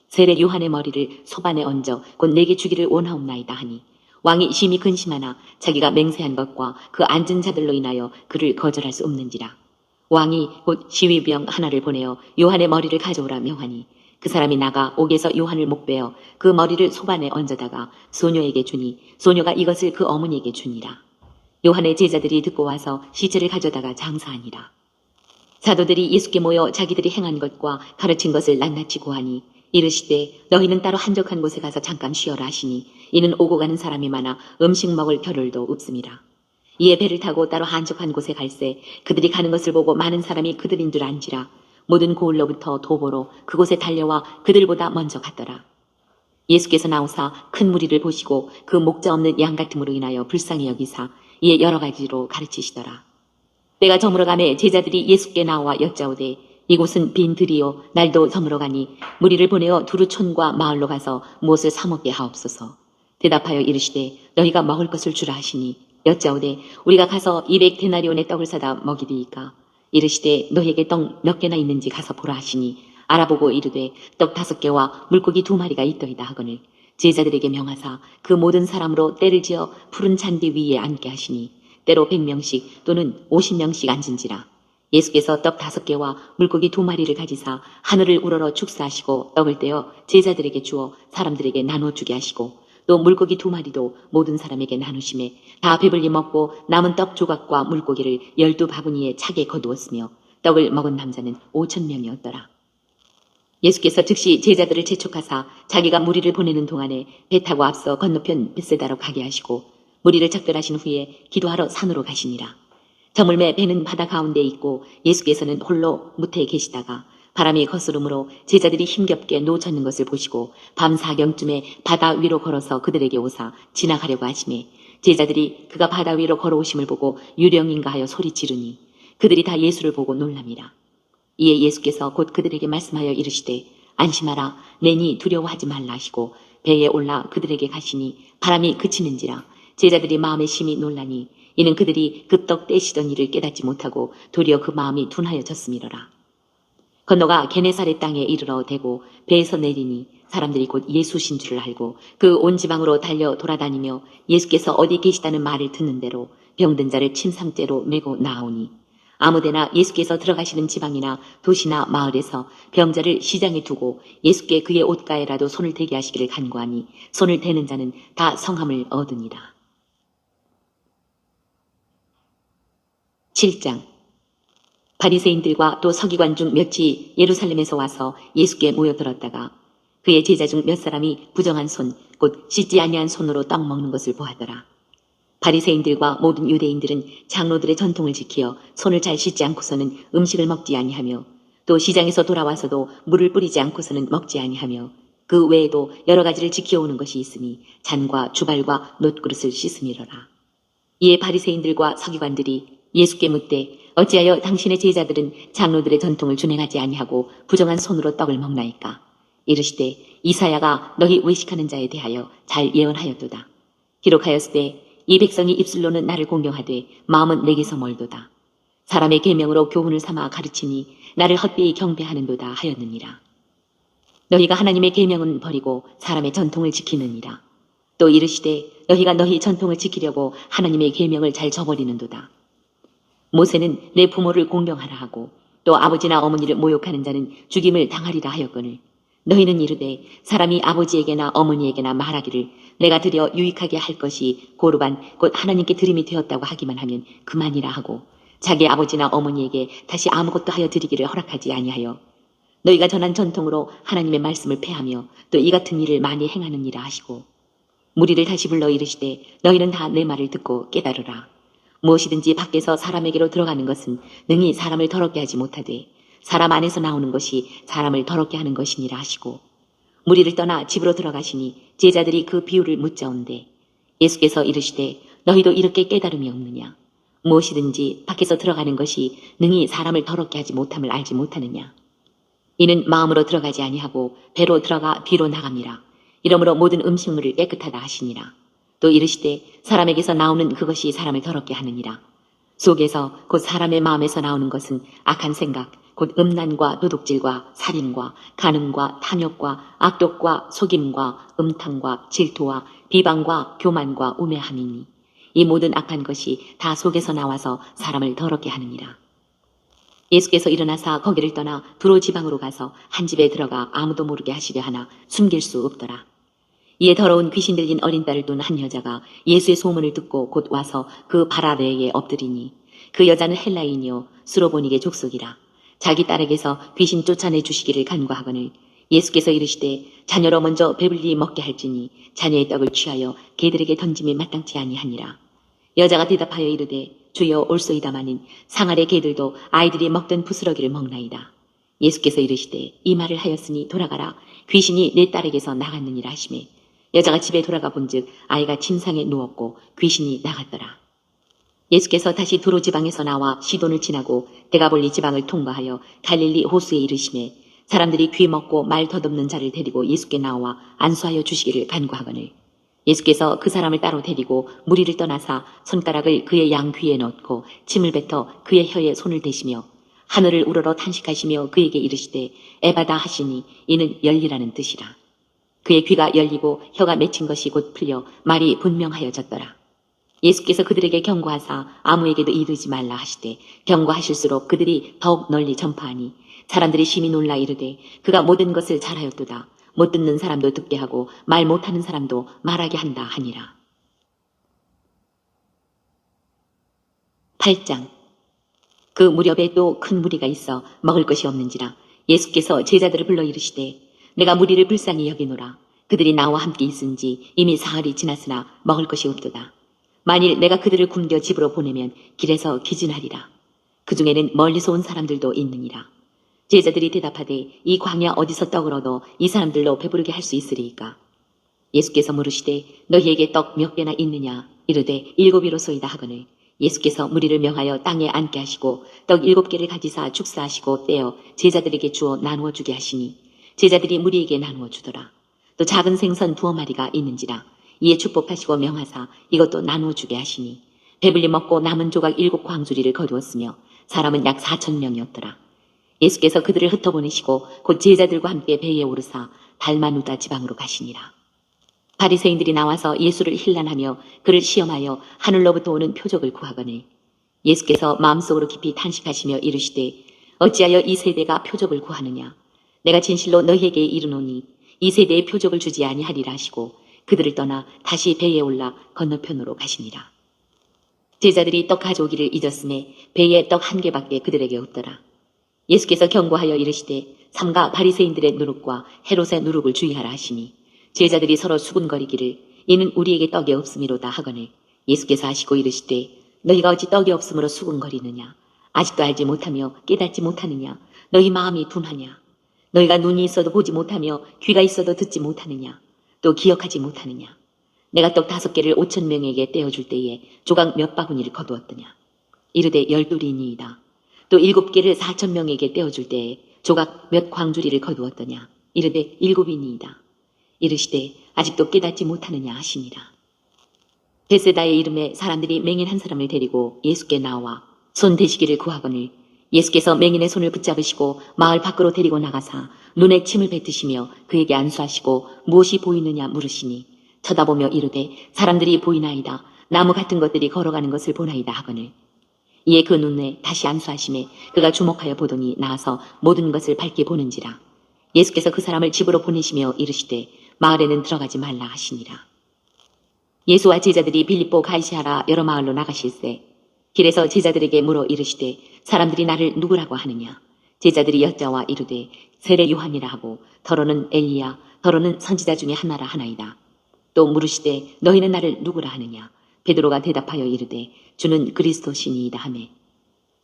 Speaker 2: 세례 요한의 머리를 소반에 얹어 곧 내게 주기를 원하옵나이다 하니 왕이 심히 근심하나 자기가 맹세한 것과 그 앉은 자들로 인하여 그를 거절할 수 없는지라 왕이 곧 시위병 하나를 보내어 요한의 머리를 가져오라 명하니 그 사람이 나가 옥에서 요한을 목베어 그 머리를 소반에 얹어다가 소녀에게 주니 소녀가 이것을 그 어머니에게 주니라. 요한의 제자들이 듣고 와서 시체를 가져다가 장사하니라. 사도들이 예수께 모여 자기들이 행한 것과 가르친 것을 낱낱이 고하니 이르시되 너희는 따로 한적한 곳에 가서 잠깐 쉬어라 하시니 이는 오고 가는 사람이 많아 음식 먹을 겨를도 없음이라. 이에 배를 타고 따로 한적한 곳에 갈새 그들이 가는 것을 보고 많은 사람이 그들인 줄 안지라 모든 고을로부터 도보로 그곳에 달려와 그들보다 먼저 갔더라. 예수께서 나오사 큰 무리를 보시고 그 목자 없는 양 같음으로 인하여 불쌍히 여기사 이에 여러 가지로 가르치시더라. 때가 저물어가매 제자들이 예수께 나와 여짜오되 이곳은 빈 들이요 날도 저물어가니 무리를 보내어 두루 촌과 마을로 가서 무엇을 사 먹게 하옵소서. 대답하여 이르시되 너희가 먹을 것을 주라 하시니 여짜오되 우리가 가서 200데나리온의 떡을 사다 먹이리이까. 이르시되 너희에게 떡 몇 개나 있는지 가서 보라 하시니 알아보고 이르되 떡 5개와 물고기 2마리가 있더이다 하거늘 제자들에게 명하사 그 모든 사람으로 때를 지어 푸른 잔디 위에 앉게 하시니 때로 100명씩 또는 50명씩 앉은지라. 예수께서 떡 5개와 물고기 2마리를 가지사 하늘을 우러러 축사하시고 떡을 떼어 제자들에게 주어 사람들에게 나눠 주게 하시고 또 물고기 2마리도 모든 사람에게 나누심에 다 배불리 먹고 남은 떡 조각과 물고기를 12바구니에 차게 거두었으며 떡을 먹은 남자는 5,000명이었더라. 예수께서 즉시 제자들을 재촉하사 자기가 무리를 보내는 동안에 배 타고 앞서 건너편 벳세다로 가게 하시고 무리를 작별하신 후에 기도하러 산으로 가시니라. 저물매 배는 바다 가운데 있고 예수께서는 홀로 무태에 계시다가 바람이 거스름으로 제자들이 힘겹게 노젓는 것을 보시고 밤 4경쯤에 바다 위로 걸어서 그들에게 오사 지나가려고 하시매 제자들이 그가 바다 위로 걸어오심을 보고 유령인가 하여 소리 지르니 그들이 다 예수를 보고 놀랍니다. 이에 예수께서 곧 그들에게 말씀하여 이르시되 안심하라 내니 두려워하지 말라 하시고 배에 올라 그들에게 가시니 바람이 그치는지라 제자들이 마음에 심히 놀라니 이는 그들이 급떡 떼시던 일을 깨닫지 못하고 도리어 그 마음이 둔하여졌음이로라. 건너가 게네사렛 땅에 이르러 대고 배에서 내리니 사람들이 곧 예수신 줄을 알고 그 온 지방으로 달려 돌아다니며 예수께서 어디 계시다는 말을 듣는 대로 병든 자를 침상째로 메고 나오니 아무데나 예수께서 들어가시는 지방이나 도시나 마을에서 병자를 시장에 두고 예수께 그의 옷가에라도 손을 대게 하시기를 간구하니 손을 대는 자는 다 성함을 얻으니라. 7장 바리새인들과 또 서기관 중 몇이 예루살렘에서 와서 예수께 모여들었다가 그의 제자 중 몇 사람이 부정한 손, 곧 씻지 아니한 손으로 떡 먹는 것을 보았더라. 바리새인들과 모든 유대인들은 장로들의 전통을 지키어 손을 잘 씻지 않고서는 음식을 먹지 아니하며 또 시장에서 돌아와서도 물을 뿌리지 않고서는 먹지 아니하며 그 외에도 여러 가지를 지켜오는 것이 있으니 잔과 주발과 놋그릇을 씻음이로라. 이에 바리새인들과 서기관들이 예수께 묻되 어찌하여 당신의 제자들은 장로들의 전통을 준행하지 아니하고 부정한 손으로 떡을 먹나이까? 이르시되 이사야가 너희 외식하는 자에 대하여 잘 예언하였도다. 기록하였으되 이 백성이 입술로는 나를 공경하되 마음은 내게서 멀도다. 사람의 계명으로 교훈을 삼아 가르치니 나를 헛되이 경배하는도다 하였느니라. 너희가 하나님의 계명은 버리고 사람의 전통을 지키느니라. 또 이르시되 너희가 너희 전통을 지키려고 하나님의 계명을 잘 저버리는도다. 모세는 내 부모를 공경하라 하고 또 아버지나 어머니를 모욕하는 자는 죽임을 당하리라 하였거늘 너희는 이르되 사람이 아버지에게나 어머니에게나 말하기를 내가 드려 유익하게 할 것이 고르반 곧 하나님께 드림이 되었다고 하기만 하면 그만이라 하고 자기 아버지나 어머니에게 다시 아무것도 하여 드리기를 허락하지 아니하여 너희가 전한 전통으로 하나님의 말씀을 폐하며 또 이 같은 일을 많이 행하느니라 하시고 무리를 다시 불러 이르시되 너희는 다 내 말을 듣고 깨달으라. 무엇이든지 밖에서 사람에게로 들어가는 것은 능히 사람을 더럽게 하지 못하되 사람 안에서 나오는 것이 사람을 더럽게 하는 것이니라 하시고 무리를 떠나 집으로 들어가시니 제자들이 그 비유를 묻자온대 예수께서 이르시되 너희도 이렇게 깨달음이 없느냐? 무엇이든지 밖에서 들어가는 것이 능히 사람을 더럽게 하지 못함을 알지 못하느냐? 이는 마음으로 들어가지 아니하고 배로 들어가 뒤로 나갑니다. 이러므로 모든 음식물을 깨끗하다 하시니라. 또 이르시되 사람에게서 나오는 그것이 사람을 더럽게 하느니라. 속에서 곧 사람의 마음에서 나오는 것은 악한 생각, 곧 음란과 도둑질과 살인과 간음과 탐욕과 악독과 속임과 음탕과 질투와 비방과 교만과 우매함이니 이 모든 악한 것이 다 속에서 나와서 사람을 더럽게 하느니라. 예수께서 일어나사 거기를 떠나 두로 지방으로 가서 한 집에 들어가 아무도 모르게 하시려 하나 숨길 수 없더라. 이에 더러운 귀신 들린 어린 딸을 둔 한 여자가 예수의 소문을 듣고 곧 와서 그 발 아래에 엎드리니 그 여자는 헬라인이요 수로보닉의 족속이라. 자기 딸에게서 귀신 쫓아내 주시기를 간구하거늘 예수께서 이르시되 자녀로 먼저 배불리 먹게 할지니 자녀의 떡을 취하여 개들에게 던짐이 마땅치 아니하니라. 여자가 대답하여 이르되 주여 올소이다마는 상아래 개들도 아이들이 먹던 부스러기를 먹나이다. 예수께서 이르시되 이 말을 하였으니 돌아가라. 귀신이 내 딸에게서 나갔느니라 하시매 여자가 집에 돌아가 본즉 아이가 침상에 누웠고 귀신이 나갔더라. 예수께서 다시 두로 지방에서 나와 시돈을 지나고 데가볼리 지방을 통과하여 갈릴리 호수에 이르시매 사람들이 귀 먹고 말 더듬는 자를 데리고 예수께 나와 안수하여 주시기를 간구하거늘 예수께서 그 사람을 따로 데리고 무리를 떠나사 손가락을 그의 양 귀에 넣고 침을 뱉어 그의 혀에 손을 대시며 하늘을 우러러 탄식하시며 그에게 이르시되 에바다 하시니 이는 열리라는 뜻이라. 그의 귀가 열리고 혀가 맺힌 것이 곧 풀려 말이 분명하여졌더라. 예수께서 그들에게 경고하사 아무에게도 이르지 말라 하시되 경고하실수록 그들이 더욱 널리 전파하니 사람들이 심히 놀라 이르되 그가 모든 것을 잘하였도다. 못 듣는 사람도 듣게 하고 말 못하는 사람도 말하게 한다 하니라. 8장. 그 무렵에 또 큰 무리가 있어 먹을 것이 없는지라 예수께서 제자들을 불러 이르시되 내가 무리를 불쌍히 여기노라. 그들이 나와 함께 있은지 이미 사흘이 지났으나 먹을 것이 없도다. 만일 내가 그들을 굶겨 집으로 보내면 길에서 기진하리라. 그 중에는 멀리서 온 사람들도 있느니라. 제자들이 대답하되 이 광야 어디서 떡을 얻어 이 사람들로 배부르게 할 수 있으리이까? 예수께서 물으시되 너희에게 떡 몇 개나 있느냐? 이르되 7이로소이다 하거늘 예수께서 무리를 명하여 땅에 앉게 하시고 떡 7개를 가지사 축사하시고 떼어 제자들에게 주어 나누어 주게 하시니 제자들이 무리에게 나누어 주더라. 또 작은 생선 2마리가 있는지라 이에 축복하시고 명하사 이것도 나누어 주게 하시니 배불리 먹고 남은 조각 7광주리를 거두었으며 사람은 약 4,000명이었더라. 예수께서 그들을 흩어보내시고 곧 제자들과 함께 배에 오르사 달마누다 지방으로 가시니라. 바리새인들이 나와서 예수를 힐난하며 그를 시험하여 하늘로부터 오는 표적을 구하거늘 예수께서 마음속으로 깊이 탄식하시며 이르시되 어찌하여 이 세대가 표적을 구하느냐? 내가 진실로 너희에게 이르노니 이 세대에 표적을 주지 아니하리라 하시고 그들을 떠나 다시 배에 올라 건너편으로 가시니라. 제자들이 떡 가져오기를 잊었음에 배에 떡 1개밖에 그들에게 없더라. 예수께서 경고하여 이르시되 삼가 바리새인들의 누룩과 헤롯의 누룩을 주의하라 하시니 제자들이 서로 수군거리기를 이는 우리에게 떡이 없음이로다 하거늘 예수께서 하시고 이르시되 너희가 어찌 떡이 없음으로 수군거리느냐? 아직도 알지 못하며 깨닫지 못하느냐? 너희 마음이 둔하냐? 너희가 눈이 있어도 보지 못하며 귀가 있어도 듣지 못하느냐? 또 기억하지 못하느냐? 내가 떡 5개를 5,000명에게 떼어줄 때에 조각 몇 바구니를 거두었더냐? 이르되 12이니이다. 또 7개를 4,000명에게 떼어줄 때에 조각 몇 광주리를 거두었더냐? 이르되 7이니이다. 이르시되 아직도 깨닫지 못하느냐 하시니라. 베세다의 이름에 사람들이 맹인 한 사람을 데리고 예수께 나와 손 대시기를 구하거늘 예수께서 맹인의 손을 붙잡으시고 마을 밖으로 데리고 나가사 눈에 침을 뱉으시며 그에게 안수하시고 무엇이 보이느냐 물으시니 쳐다보며 이르되 사람들이 보이나이다. 나무 같은 것들이 걸어가는 것을 보나이다 하거늘 이에 그 눈에 다시 안수하심에 그가 주목하여 보더니 나아서 모든 것을 밝게 보는지라. 예수께서 그 사람을 집으로 보내시며 이르시되 마을에는 들어가지 말라 하시니라. 예수와 제자들이 빌립보 가이사랴 여러 마을로 나가실세 길에서 제자들에게 물어 이르시되 사람들이 나를 누구라고 하느냐? 제자들이 여짜와 이르되 세례 요한이라 하고 더러는 엘리야 더러는 선지자 중에 하나라 하나이다. 또 물으시되 너희는 나를 누구라 하느냐? 베드로가 대답하여 이르되 주는 그리스도시니이다 하매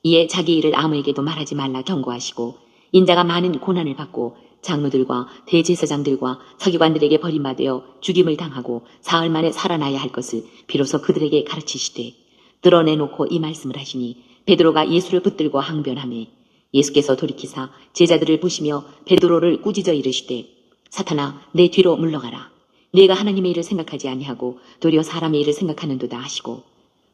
Speaker 2: 이에 자기 일을 아무에게도 말하지 말라 경고하시고 인자가 많은 고난을 받고 장로들과 대제사장들과 서기관들에게 버림받아 죽임을 당하고 사흘 만에 살아나야 할 것을 비로소 그들에게 가르치시되 드러내놓고 이 말씀을 하시니 베드로가 예수를 붙들고 항변하매 예수께서 돌이키사 제자들을 보시며 베드로를 꾸짖어 이르시되 사탄아 내 뒤로 물러가라. 네가 하나님의 일을 생각하지 아니하고 도리어 사람의 일을 생각하는도다 하시고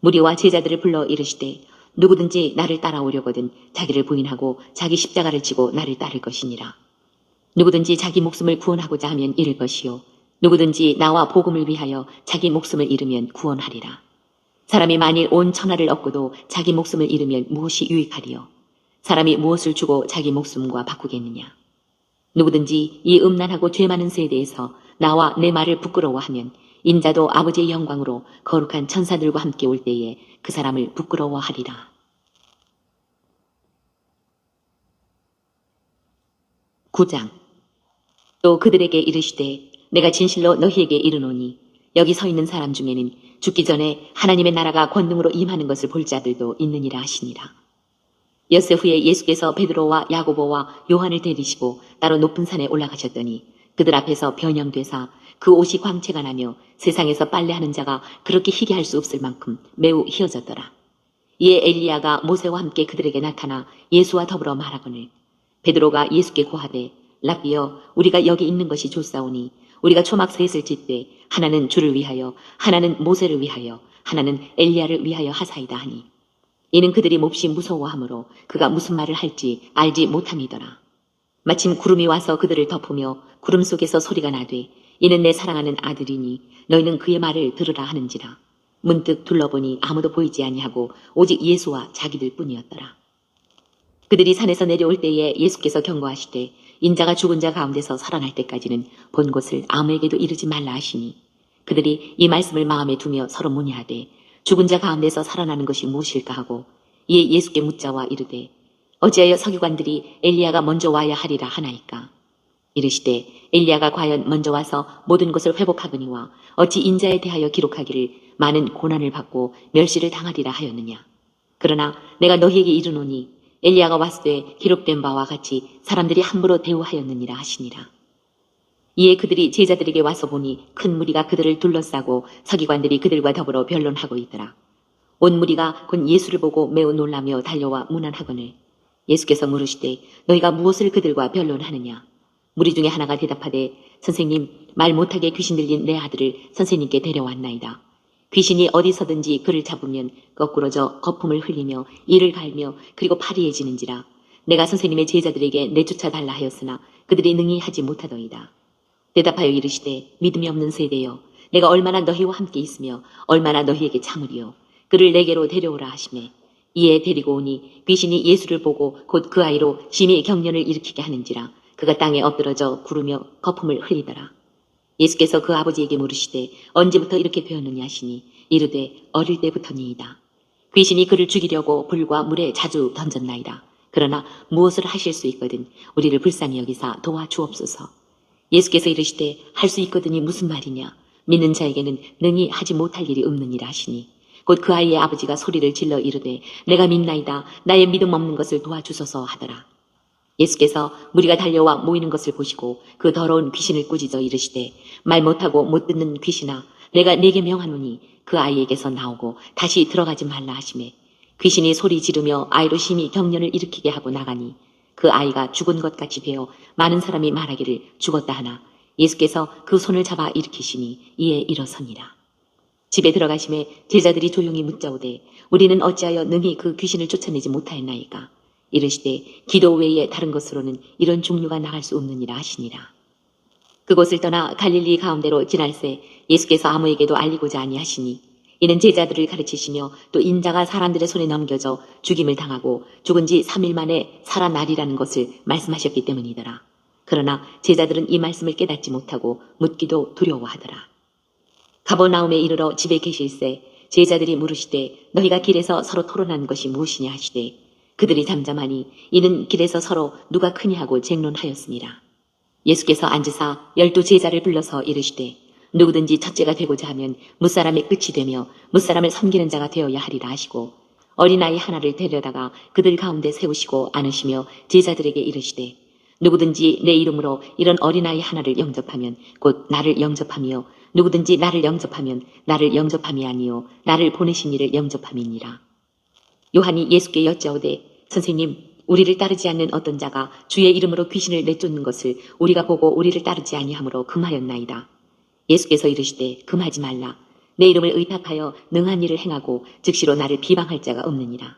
Speaker 2: 무리와 제자들을 불러 이르시되 누구든지 나를 따라오려거든 자기를 부인하고 자기 십자가를 지고 나를 따를 것이니라. 누구든지 자기 목숨을 구원하고자 하면 잃을 것이요 누구든지 나와 복음을 위하여 자기 목숨을 잃으면 구원하리라. 사람이 만일 온 천하를 얻고도 자기 목숨을 잃으면 무엇이 유익하리요? 사람이 무엇을 주고 자기 목숨과 바꾸겠느냐? 누구든지 이 음란하고 죄 많은 세대에서 나와 내 말을 부끄러워하면 인자도 아버지의 영광으로 거룩한 천사들과 함께 올 때에 그 사람을 부끄러워하리라. 9장. 또 그들에게 이르시되 내가 진실로 너희에게 이르노니 여기 서 있는 사람 중에는 죽기 전에 하나님의 나라가 권능으로 임하는 것을 볼 자들도 있느니라 하시니라. 엿새 후에 예수께서 베드로와 야고보와 요한을 데리시고 따로 높은 산에 올라가셨더니 그들 앞에서 변형되사 그 옷이 광채가 나며 세상에서 빨래하는 자가 그렇게 희게 할 수 없을 만큼 매우 희어졌더라. 이에 엘리야가 모세와 함께 그들에게 나타나 예수와 더불어 말하거늘 베드로가 예수께 고하되 랍비여 우리가 여기 있는 것이 좋사오니 우리가 초막 셋을 짓되 하나는 주를 위하여 하나는 모세를 위하여 하나는 엘리야를 위하여 하사이다 하니 이는 그들이 몹시 무서워하므로 그가 무슨 말을 할지 알지 못함이더라. 마침 구름이 와서 그들을 덮으며 구름 속에서 소리가 나되 이는 내 사랑하는 아들이니 너희는 그의 말을 들으라 하는지라. 문득 둘러보니 아무도 보이지 아니하고 오직 예수와 자기들 뿐이었더라. 그들이 산에서 내려올 때에 예수께서 경고하시되 인자가 죽은 자 가운데서 살아날 때까지는 본 곳을 아무에게도 이르지 말라 하시니 그들이 이 말씀을 마음에 두며 서로 문의하되 죽은 자 가운데서 살아나는 것이 무엇일까 하고 이에 예수께 묻자와 이르되 어찌하여 서기관들이 엘리야가 먼저 와야 하리라 하나이까. 이르시되 엘리야가 과연 먼저 와서 모든 것을 회복하거니와 어찌 인자에 대하여 기록하기를 많은 고난을 받고 멸시를 당하리라 하였느냐. 그러나 내가 너희에게 이르노니 엘리야가 왔을 때 기록된 바와 같이 사람들이 함부로 대우하였느니라 하시니라. 이에 그들이 제자들에게 와서 보니 큰 무리가 그들을 둘러싸고 서기관들이 그들과 더불어 변론하고 있더라. 온 무리가 곧 예수를 보고 매우 놀라며 달려와 문안하거늘 예수께서 물으시되 너희가 무엇을 그들과 변론하느냐. 무리 중에 하나가 대답하되 선생님 말 못하게 귀신 들린 내 아들을 선생님께 데려왔나이다. 귀신이 어디서든지 그를 잡으면 거꾸러져 거품을 흘리며 이를 갈며 그리고 파리해지는지라. 내가 선생님의 제자들에게 내쫓아 달라 하였으나 그들이 능히 하지 못하더이다. 대답하여 이르시되 믿음이 없는 세대여 내가 얼마나 너희와 함께 있으며 얼마나 너희에게 참으리요. 그를 내게로 데려오라 하시매 이에 데리고 오니 귀신이 예수를 보고 곧 그 아이로 심히 경련을 일으키게 하는지라. 그가 땅에 엎드러져 구르며 거품을 흘리더라. 예수께서 그 아버지에게 물으시되 언제부터 이렇게 되었느냐 하시니 이르되 어릴 때부터니이다. 귀신이 그를 죽이려고 불과 물에 자주 던졌나이다. 그러나 무엇을 하실 수 있거든 우리를 불쌍히 여기사 도와주옵소서. 예수께서 이르시되 할 수 있거든이 무슨 말이냐. 믿는 자에게는 능히 하지 못할 일이 없느니라 하시니 곧 그 아이의 아버지가 소리를 질러 이르되 내가 믿나이다. 나의 믿음 없는 것을 도와주소서 하더라. 예수께서 무리가 달려와 모이는 것을 보시고 그 더러운 귀신을 꾸짖어 이르시되 말 못하고 못 듣는 귀신아 내가 네게 명하노니 그 아이에게서 나오고 다시 들어가지 말라 하시매 귀신이 소리 지르며 아이로 심히 경련을 일으키게 하고 나가니 그 아이가 죽은 것 같이 되어 많은 사람이 말하기를 죽었다 하나 예수께서 그 손을 잡아 일으키시니 이에 일어서니라. 집에 들어가심에 제자들이 조용히 묻자오되 우리는 어찌하여 능히 그 귀신을 쫓아내지 못하였나이까. 이르시되 기도 외에 다른 것으로는 이런 종류가 나갈 수 없느니라 하시니라. 그곳을 떠나 갈릴리 가운데로 지날새 예수께서 아무에게도 알리고자 아니하시니 이는 제자들을 가르치시며 또 인자가 사람들의 손에 넘겨져 죽임을 당하고 죽은 지 3일 만에 살아나리라는 것을 말씀하셨기 때문이더라. 그러나 제자들은 이 말씀을 깨닫지 못하고 묻기도 두려워하더라. 가버나움에 이르러 집에 계실새 제자들이 물으시되 너희가 길에서 서로 토론한 것이 무엇이냐 하시되 그들이 잠잠하니 이는 길에서 서로 누가 크냐 하고 쟁론하였습니다. 예수께서 앉으사 12 제자를 불러서 이르시되 누구든지 첫째가 되고자 하면 무사람의 끝이 되며 무사람을 섬기는 자가 되어야 하리라 하시고 어린아이 하나를 데려다가 그들 가운데 세우시고 안으시며 제자들에게 이르시되 누구든지 내 이름으로 이런 어린아이 하나를 영접하면 곧 나를 영접하며 누구든지 나를 영접하면 나를 영접함이 아니요 나를 보내신 이를 영접함이니라. 요한이 예수께 여짜오되 선생님 우리를 따르지 않는 어떤 자가 주의 이름으로 귀신을 내쫓는 것을 우리가 보고 우리를 따르지 아니하므로 금하였나이다. 예수께서 이르시되 금하지 말라. 내 이름을 의탁하여 능한 일을 행하고 즉시로 나를 비방할 자가 없느니라.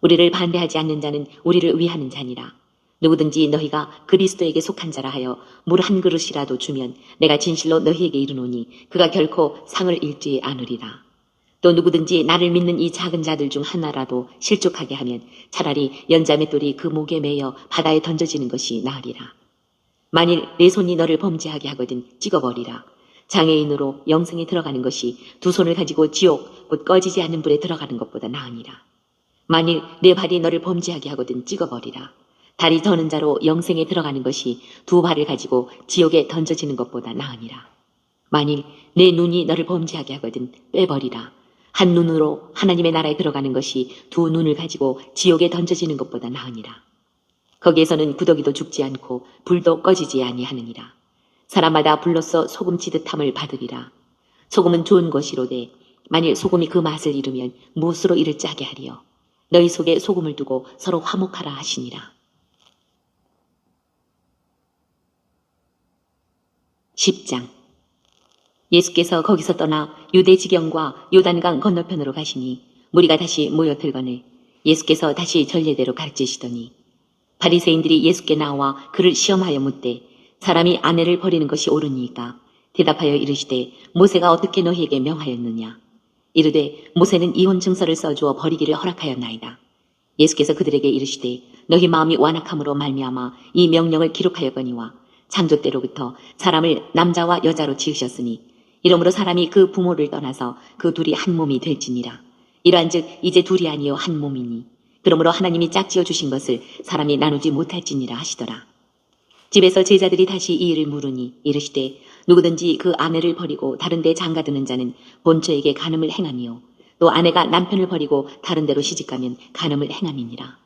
Speaker 2: 우리를 반대하지 않는 자는 우리를 위하는 자니라. 누구든지 너희가 그리스도에게 속한 자라 하여 물 한 그릇이라도 주면 내가 진실로 너희에게 이르노니 그가 결코 상을 잃지 않으리라. 또 누구든지 나를 믿는 이 작은 자들 중 하나라도 실족하게 하면 차라리 연자 맷돌이 그 목에 매여 바다에 던져지는 것이 나으리라. 만일 내 손이 너를 범죄하게 하거든 찍어버리라. 장애인으로 영생에 들어가는 것이 두 손을 가지고 지옥 곧 꺼지지 않는 불에 들어가는 것보다 나으니라. 만일 내 발이 너를 범죄하게 하거든 찍어버리라. 다리 저는 자로 영생에 들어가는 것이 두 발을 가지고 지옥에 던져지는 것보다 나으니라. 만일 내 눈이 너를 범죄하게 하거든 빼버리라. 한 눈으로 하나님의 나라에 들어가는 것이 두 눈을 가지고 지옥에 던져지는 것보다 나으니라. 거기에서는 구더기도 죽지 않고 불도 꺼지지 아니하느니라. 사람마다 불로써 소금 치듯함을 받으리라. 소금은 좋은 것이로되 만일 소금이 그 맛을 잃으면 무엇으로 이를 짜게 하리요. 너희 속에 소금을 두고 서로 화목하라 하시니라. 10장. 예수께서 거기서 떠나 유대 지경과 요단강 건너편으로 가시니 무리가 다시 모여들거늘 예수께서 다시 전례대로 가르치시더니 바리새인들이 예수께 나와 그를 시험하여 묻되 사람이 아내를 버리는 것이 옳으니까 대답하여 이르시되 모세가 어떻게 너희에게 명하였느냐. 이르되 모세는 이혼 증서를 써주어 버리기를 허락하였나이다. 예수께서 그들에게 이르시되 너희 마음이 완악함으로 말미암아 이 명령을 기록하였거니와 창조 때로부터 사람을 남자와 여자로 지으셨으니 이러므로 사람이 그 부모를 떠나서 그 둘이 한 몸이 될지니라. 이러한즉 이제 둘이 아니요 한 몸이니 그러므로 하나님이 짝지어 주신 것을 사람이 나누지 못할지니라 하시더라. 집에서 제자들이 다시 이 일을 물으니 이르시되 누구든지 그 아내를 버리고 다른 데 장가드는 자는 본처에게 간음을 행하니요 또 아내가 남편을 버리고 다른 데로 시집가면 간음을 행함이니라.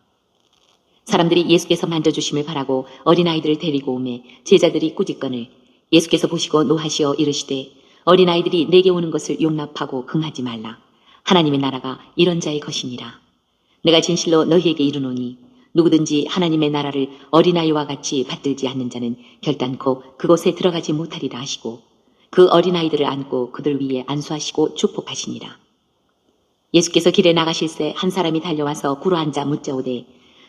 Speaker 2: 사람들이 예수께서 만져주심을 바라고 어린아이들을 데리고 오매 제자들이 꾸짖거늘 예수께서 보시고 노하시어 이르시되 어린아이들이 내게 오는 것을 용납하고 금하지 말라. 하나님의 나라가 이런 자의 것이니라. 내가 진실로 너희에게 이르노니 누구든지 하나님의 나라를 어린아이와 같이 받들지 않는 자는 결단코 그곳에 들어가지 못하리라 하시고 그 어린아이들을 안고 그들 위에 안수하시고 축복하시니라. 예수께서 길에 나가실새 한 사람이 달려와서 굴어앉아 묻자오되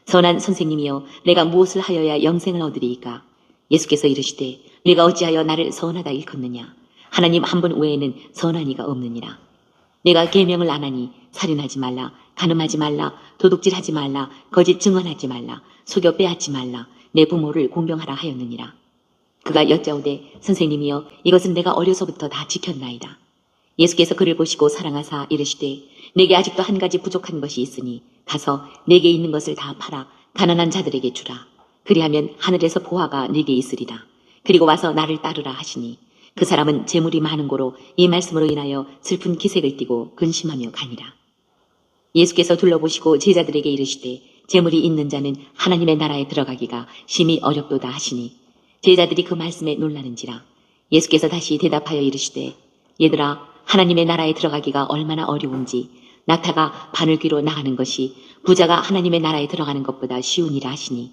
Speaker 2: 선한 선생님이여 내가 무엇을 하여야 영생을 얻으리이까. 예수께서 이르시되 네가 어찌하여 나를 선하다 일컫느냐. 하나님 한 분 외에는 선한 이가 없느니라. 내가 계명을 안 하니 살인하지 말라, 간음하지 말라, 도둑질하지 말라, 거짓 증언하지 말라, 속여 빼앗지 말라, 내 부모를 공경하라 하였느니라. 그가 여짜오되 선생님이여 이것은 내가 어려서부터 다 지켰나이다. 예수께서 그를 보시고 사랑하사 이르시되 내게 아직도 한 가지 부족한 것이 있으니 가서 내게 있는 것을 다 팔아 가난한 자들에게 주라. 그리하면 하늘에서 보화가 네게 있으리라. 그리고 와서 나를 따르라 하시니 그 사람은 재물이 많은 고로 이 말씀으로 인하여 슬픈 기색을 띠고 근심하며 가니라. 예수께서 둘러보시고 제자들에게 이르시되 재물이 있는 자는 하나님의 나라에 들어가기가 심히 어렵도다 하시니 제자들이 그 말씀에 놀라는지라. 예수께서 다시 대답하여 이르시되 얘들아 하나님의 나라에 들어가기가 얼마나 어려운지 낙타가 바늘귀로 나가는 것이 부자가 하나님의 나라에 들어가는 것보다 쉬우니라 하시니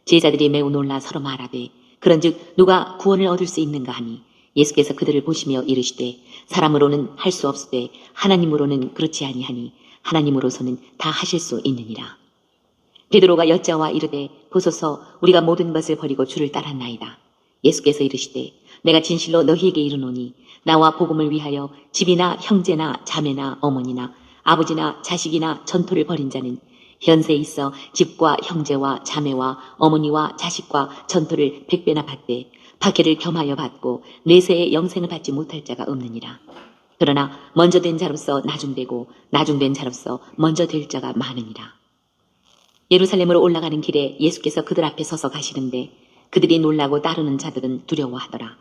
Speaker 2: 제자들이 매우 놀라 서로 말하되 그런즉 누가 구원을 얻을 수 있는가 하니 예수께서 그들을 보시며 이르시되 사람으로는 할 수 없으되 하나님으로는 그렇지 아니하니 하나님으로서는 다 하실 수 있느니라. 베드로가 여짜와 이르되 보소서 우리가 모든 것을 버리고 주를 따랐나이다. 예수께서 이르시되 내가 진실로 너희에게 이르노니 나와 복음을 위하여 집이나 형제나 자매나 어머니나 아버지나 자식이나 전토를 벌인 자는 현세에 있어 집과 형제와 자매와 어머니와 자식과 전토를 100배나 받되 박해를 겸하여 받고 내세의 영생을 받지 못할 자가 없느니라. 그러나 먼저 된 자로서 나중되고 나중된 자로서 먼저 될 자가 많으니라. 예루살렘으로 올라가는 길에 예수께서 그들 앞에 서서 가시는데 그들이 놀라고 따르는 자들은 두려워하더라.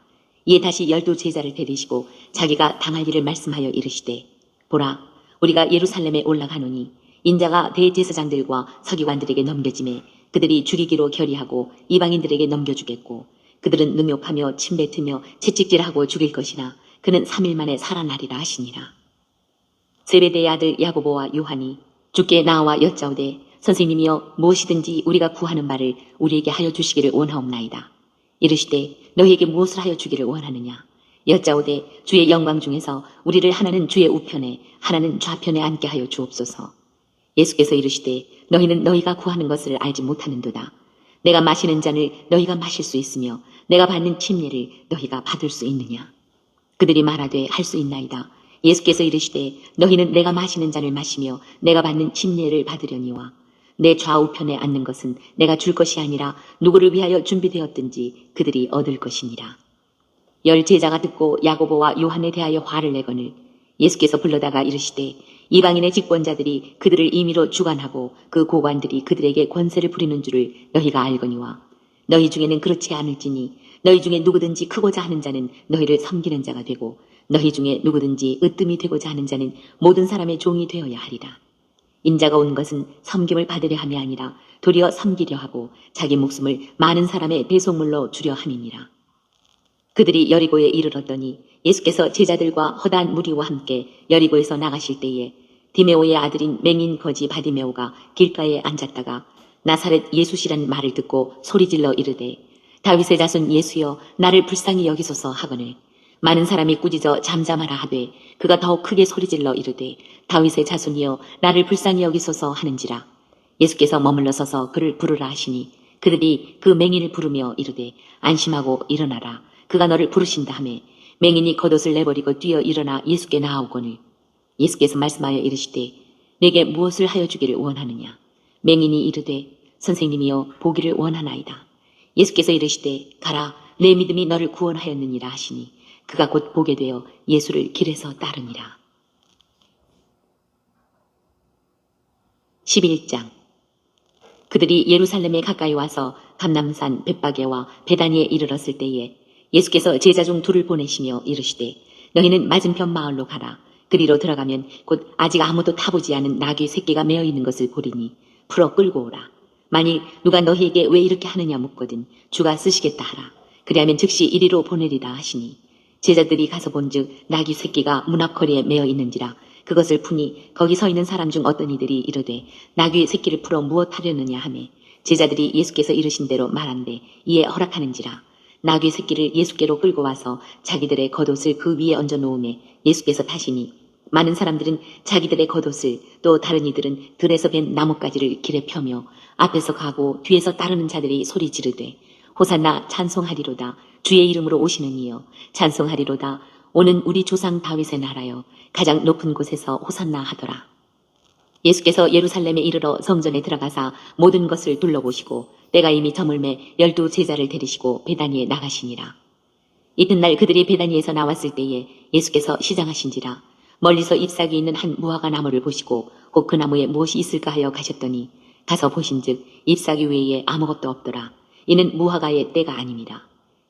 Speaker 2: 이에 다시 12 제자를 데리시고 자기가 당할 일을 말씀하여 이르시되 보라 우리가 예루살렘에 올라가노니 인자가 대제사장들과 서기관들에게 넘겨짐에 그들이 죽이기로 결의하고 이방인들에게 넘겨주겠고 그들은 능욕하며 침뱉으며 채찍질하고 죽일 것이나 그는 3일 만에 살아나리라 하시니라. 세베대의 아들 야고보와 요한이 주께 나와 여짜오되 선생님이여 무엇이든지 우리가 구하는 바를 우리에게 하여 주시기를 원하옵나이다. 이르시되 너희에게 무엇을 하여 주기를 원하느냐. 여짜오되 주의 영광 중에서 우리를 하나는 주의 우편에 하나는 좌편에 앉게 하여 주옵소서. 예수께서 이르시되 너희는 너희가 구하는 것을 알지 못하는도다. 내가 마시는 잔을 너희가 마실 수 있으며 내가 받는 침례를 너희가 받을 수 있느냐. 그들이 말하되 할 수 있나이다. 예수께서 이르시되 너희는 내가 마시는 잔을 마시며 내가 받는 침례를 받으려니와 내 좌우편에 앉는 것은 내가 줄 것이 아니라 누구를 위하여 준비되었든지 그들이 얻을 것이니라. 열 제자가 듣고 야고보와 요한에 대하여 화를 내거늘 예수께서 불러다가 이르시되 이방인의 직권자들이 그들을 임의로 주관하고 그 고관들이 그들에게 권세를 부리는 줄을 너희가 알거니와 너희 중에는 그렇지 않을지니 너희 중에 누구든지 크고자 하는 자는 너희를 섬기는 자가 되고 너희 중에 누구든지 으뜸이 되고자 하는 자는 모든 사람의 종이 되어야 하리라. 인자가 온 것은 섬김을 받으려 함이 아니라 도리어 섬기려 하고 자기 목숨을 많은 사람의 대속물로 주려 함이니라. 그들이 여리고에 이르렀더니 예수께서 제자들과 허다한 무리와 함께 여리고에서 나가실 때에 디메오의 아들인 맹인 거지 바디메오가 길가에 앉았다가 나사렛 예수시라는 말을 듣고 소리질러 이르되 다윗의 자손 예수여 나를 불쌍히 여기소서 하거늘 많은 사람이 꾸짖어 잠잠하라 하되 그가 더욱 크게 소리질러 이르되 다윗의 자손이여 나를 불쌍히 여기소서 하는지라. 예수께서 머물러 서서 그를 부르라 하시니 그들이 그 맹인을 부르며 이르되 안심하고 일어나라 그가 너를 부르신다 하매 맹인이 겉옷을 내버리고 뛰어 일어나 예수께 나아오거늘 예수께서 말씀하여 이르시되 내게 무엇을 하여 주기를 원하느냐. 맹인이 이르되 선생님이여 보기를 원하나이다. 예수께서 이르시되 가라 내 믿음이 너를 구원하였느니라 하시니 그가 곧 보게 되어 예수를 길에서 따르니라. 11장. 그들이 예루살렘에 가까이 와서 감람산 벳바게와 베다니에 이르렀을 때에 예수께서 제자 중 둘을 보내시며 이르시되 너희는 맞은편 마을로 가라. 그리로 들어가면 곧 아직 아무도 타보지 않은 나귀 새끼가 메어 있는 것을 보리니 풀어 끌고 오라. 만일 누가 너희에게 왜 이렇게 하느냐 묻거든 주가 쓰시겠다 하라. 그리하면 즉시 이리로 보내리라 하시니 제자들이 가서 본즉 나귀 새끼가 문 앞거리에 메어 있는지라. 그것을 푸니 거기 서 있는 사람 중 어떤 이들이 이르되 나귀 새끼를 풀어 무엇 하려느냐 하매 제자들이 예수께서 이르신 대로 말한대 이에 허락하는지라. 나귀 새끼를 예수께로 끌고 와서 자기들의 겉옷을 그 위에 얹어 놓음에 예수께서 타시니 많은 사람들은 자기들의 겉옷을 또 다른 이들은 들에서 벤 나뭇가지를 길에 펴며 앞에서 가고 뒤에서 따르는 자들이 소리 지르되 호산나 찬송하리로다. 주의 이름으로 오시는 이여 찬송하리로다. 오는 우리 조상 다윗의 나라여 가장 높은 곳에서 호산나 하더라. 예수께서 예루살렘에 이르러 성전에 들어가사 모든 것을 둘러보시고 때가 이미 저물매 12 제자를 데리시고 베다니에 나가시니라. 이튿날 그들이 베다니에서 나왔을 때에 예수께서 시장하신지라. 멀리서 잎사귀 있는 한 무화과 나무를 보시고 곧 그 나무에 무엇이 있을까 하여 가셨더니 가서 보신즉 잎사귀 외에 아무것도 없더라. 이는 무화과의 때가 아닙니다.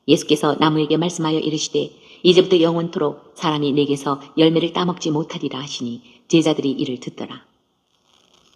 Speaker 2: 예수께서 나무에게 말씀하여 이르시되 이제부터 영원토록 사람이 내게서 열매를 따먹지 못하리라 하시니 제자들이 이를 듣더라.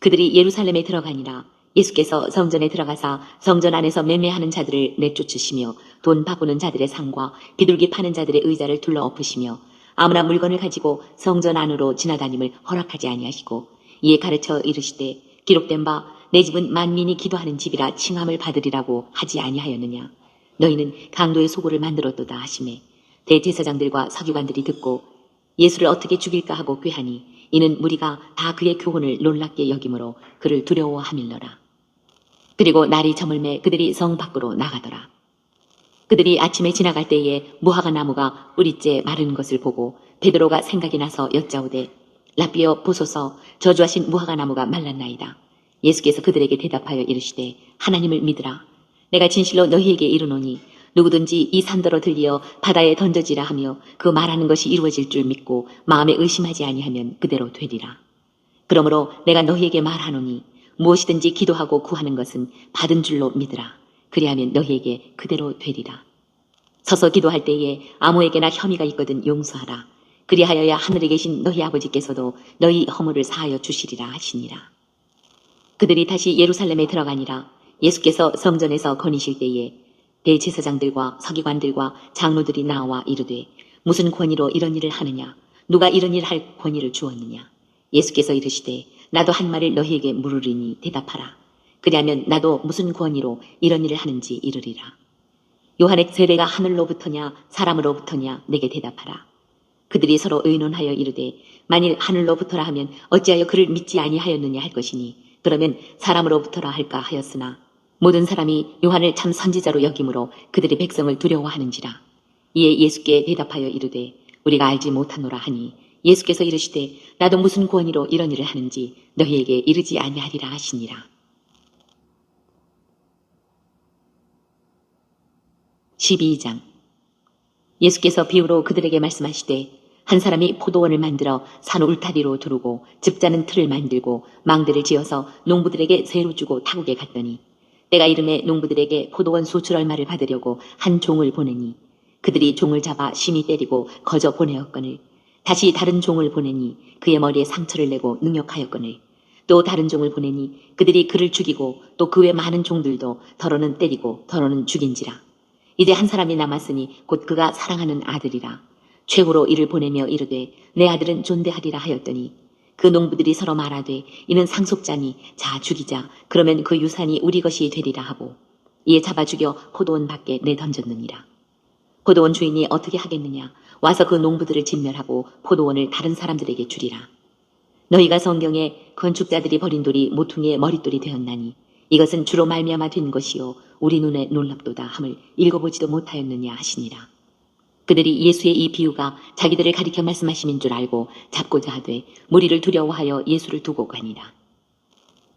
Speaker 2: 그들이 예루살렘에 들어가니라. 예수께서 성전에 들어가사 성전 안에서 매매하는 자들을 내쫓으시며 돈 바꾸는 자들의 상과 비둘기 파는 자들의 의자를 둘러 엎으시며 아무나 물건을 가지고 성전 안으로 지나다님을 허락하지 아니하시고 이에 가르쳐 이르시되 기록된 바 내 집은 만민이 기도하는 집이라 칭함을 받으리라고 하지 아니하였느냐. 너희는 강도의 소굴을 만들었도다 하시매 대제사장들과 서기관들이 듣고 예수를 어떻게 죽일까 하고 꾀하니 이는 무리가 다 그의 교훈을 놀랍게 여김으로 그를 두려워함일러라. 그리고 날이 저물매 그들이 성 밖으로 나가더라. 그들이 아침에 지나갈 때에 무화과 나무가 뿌리째 마른 것을 보고 베드로가 생각이 나서 여짜오되 라비여 보소서 저주하신 무화과 나무가 말랐나이다. 예수께서 그들에게 대답하여 이르시되 하나님을 믿으라. 내가 진실로 너희에게 이르노니 누구든지 이 산더러 들리어 바다에 던져지라 하며 그 말하는 것이 이루어질 줄 믿고 마음에 의심하지 아니하면 그대로 되리라. 그러므로 내가 너희에게 말하노니 무엇이든지 기도하고 구하는 것은 받은 줄로 믿으라. 그리하면 너희에게 그대로 되리라. 서서 기도할 때에 아무에게나 혐의가 있거든 용서하라. 그리하여야 하늘에 계신 너희 아버지께서도 너희 허물을 사하여 주시리라 하시니라. 그들이 다시 예루살렘에 들어가니라. 예수께서 성전에서 거니실 때에 대제사장들과 서기관들과 장로들이 나와 이르되 무슨 권위로 이런 일을 하느냐. 누가 이런 일을 할 권위를 주었느냐. 예수께서 이르시되 나도 한 말을 너희에게 물으리니 대답하라. 그리하면 나도 무슨 권위로 이런 일을 하는지 이르리라. 요한의 세례가 하늘로부터냐 사람으로부터냐 내게 대답하라. 그들이 서로 의논하여 이르되 만일 하늘로부터라 하면 어찌하여 그를 믿지 아니하였느냐 할 것이니 그러면 사람으로부터라 할까 하였으나 모든 사람이 요한을 참 선지자로 여김으로 그들이 백성을 두려워하는지라. 이에 예수께 대답하여 이르되 우리가 알지 못하노라 하니 예수께서 이르시되 나도 무슨 권위로 이런 일을 하는지 너희에게 이르지 아니하리라 하시니라. 12장. 예수께서 비유로 그들에게 말씀하시되 한 사람이 포도원을 만들어 산 울타리로 두르고 집자는 틀을 만들고 망대를 지어서 농부들에게 새로 주고 타국에 갔더니 때가 이름에 농부들에게 포도원 수출 얼마를 받으려고 한 종을 보내니 그들이 종을 잡아 심히 때리고 거저 보내었거늘 다시 다른 종을 보내니 그의 머리에 상처를 내고 능욕하였거늘 또 다른 종을 보내니 그들이 그를 죽이고 또 그 외 많은 종들도 더러는 때리고 더러는 죽인지라. 이제 한 사람이 남았으니 곧 그가 사랑하는 아들이라. 최후로 이를 보내며 이르되 내 아들은 존대하리라 하였더니 그 농부들이 서로 말하되 이는 상속자니 자 죽이자 그러면 그 유산이 우리 것이 되리라 하고 이에 잡아 죽여 포도원 밖에 내던졌느니라. 포도원 주인이 어떻게 하겠느냐 와서 그 농부들을 진멸하고 포도원을 다른 사람들에게 주리라. 너희가 성경에 건축자들이 버린 돌이 모퉁이의 머릿돌이 되었나니 이것은 주로 말미암아 된 것이요 우리 눈에 놀랍도다 함을 읽어보지도 못하였느냐 하시니라. 그들이 예수의 이 비유가 자기들을 가리켜 말씀하심인 줄 알고 잡고자 하되 무리를 두려워하여 예수를 두고 가니라.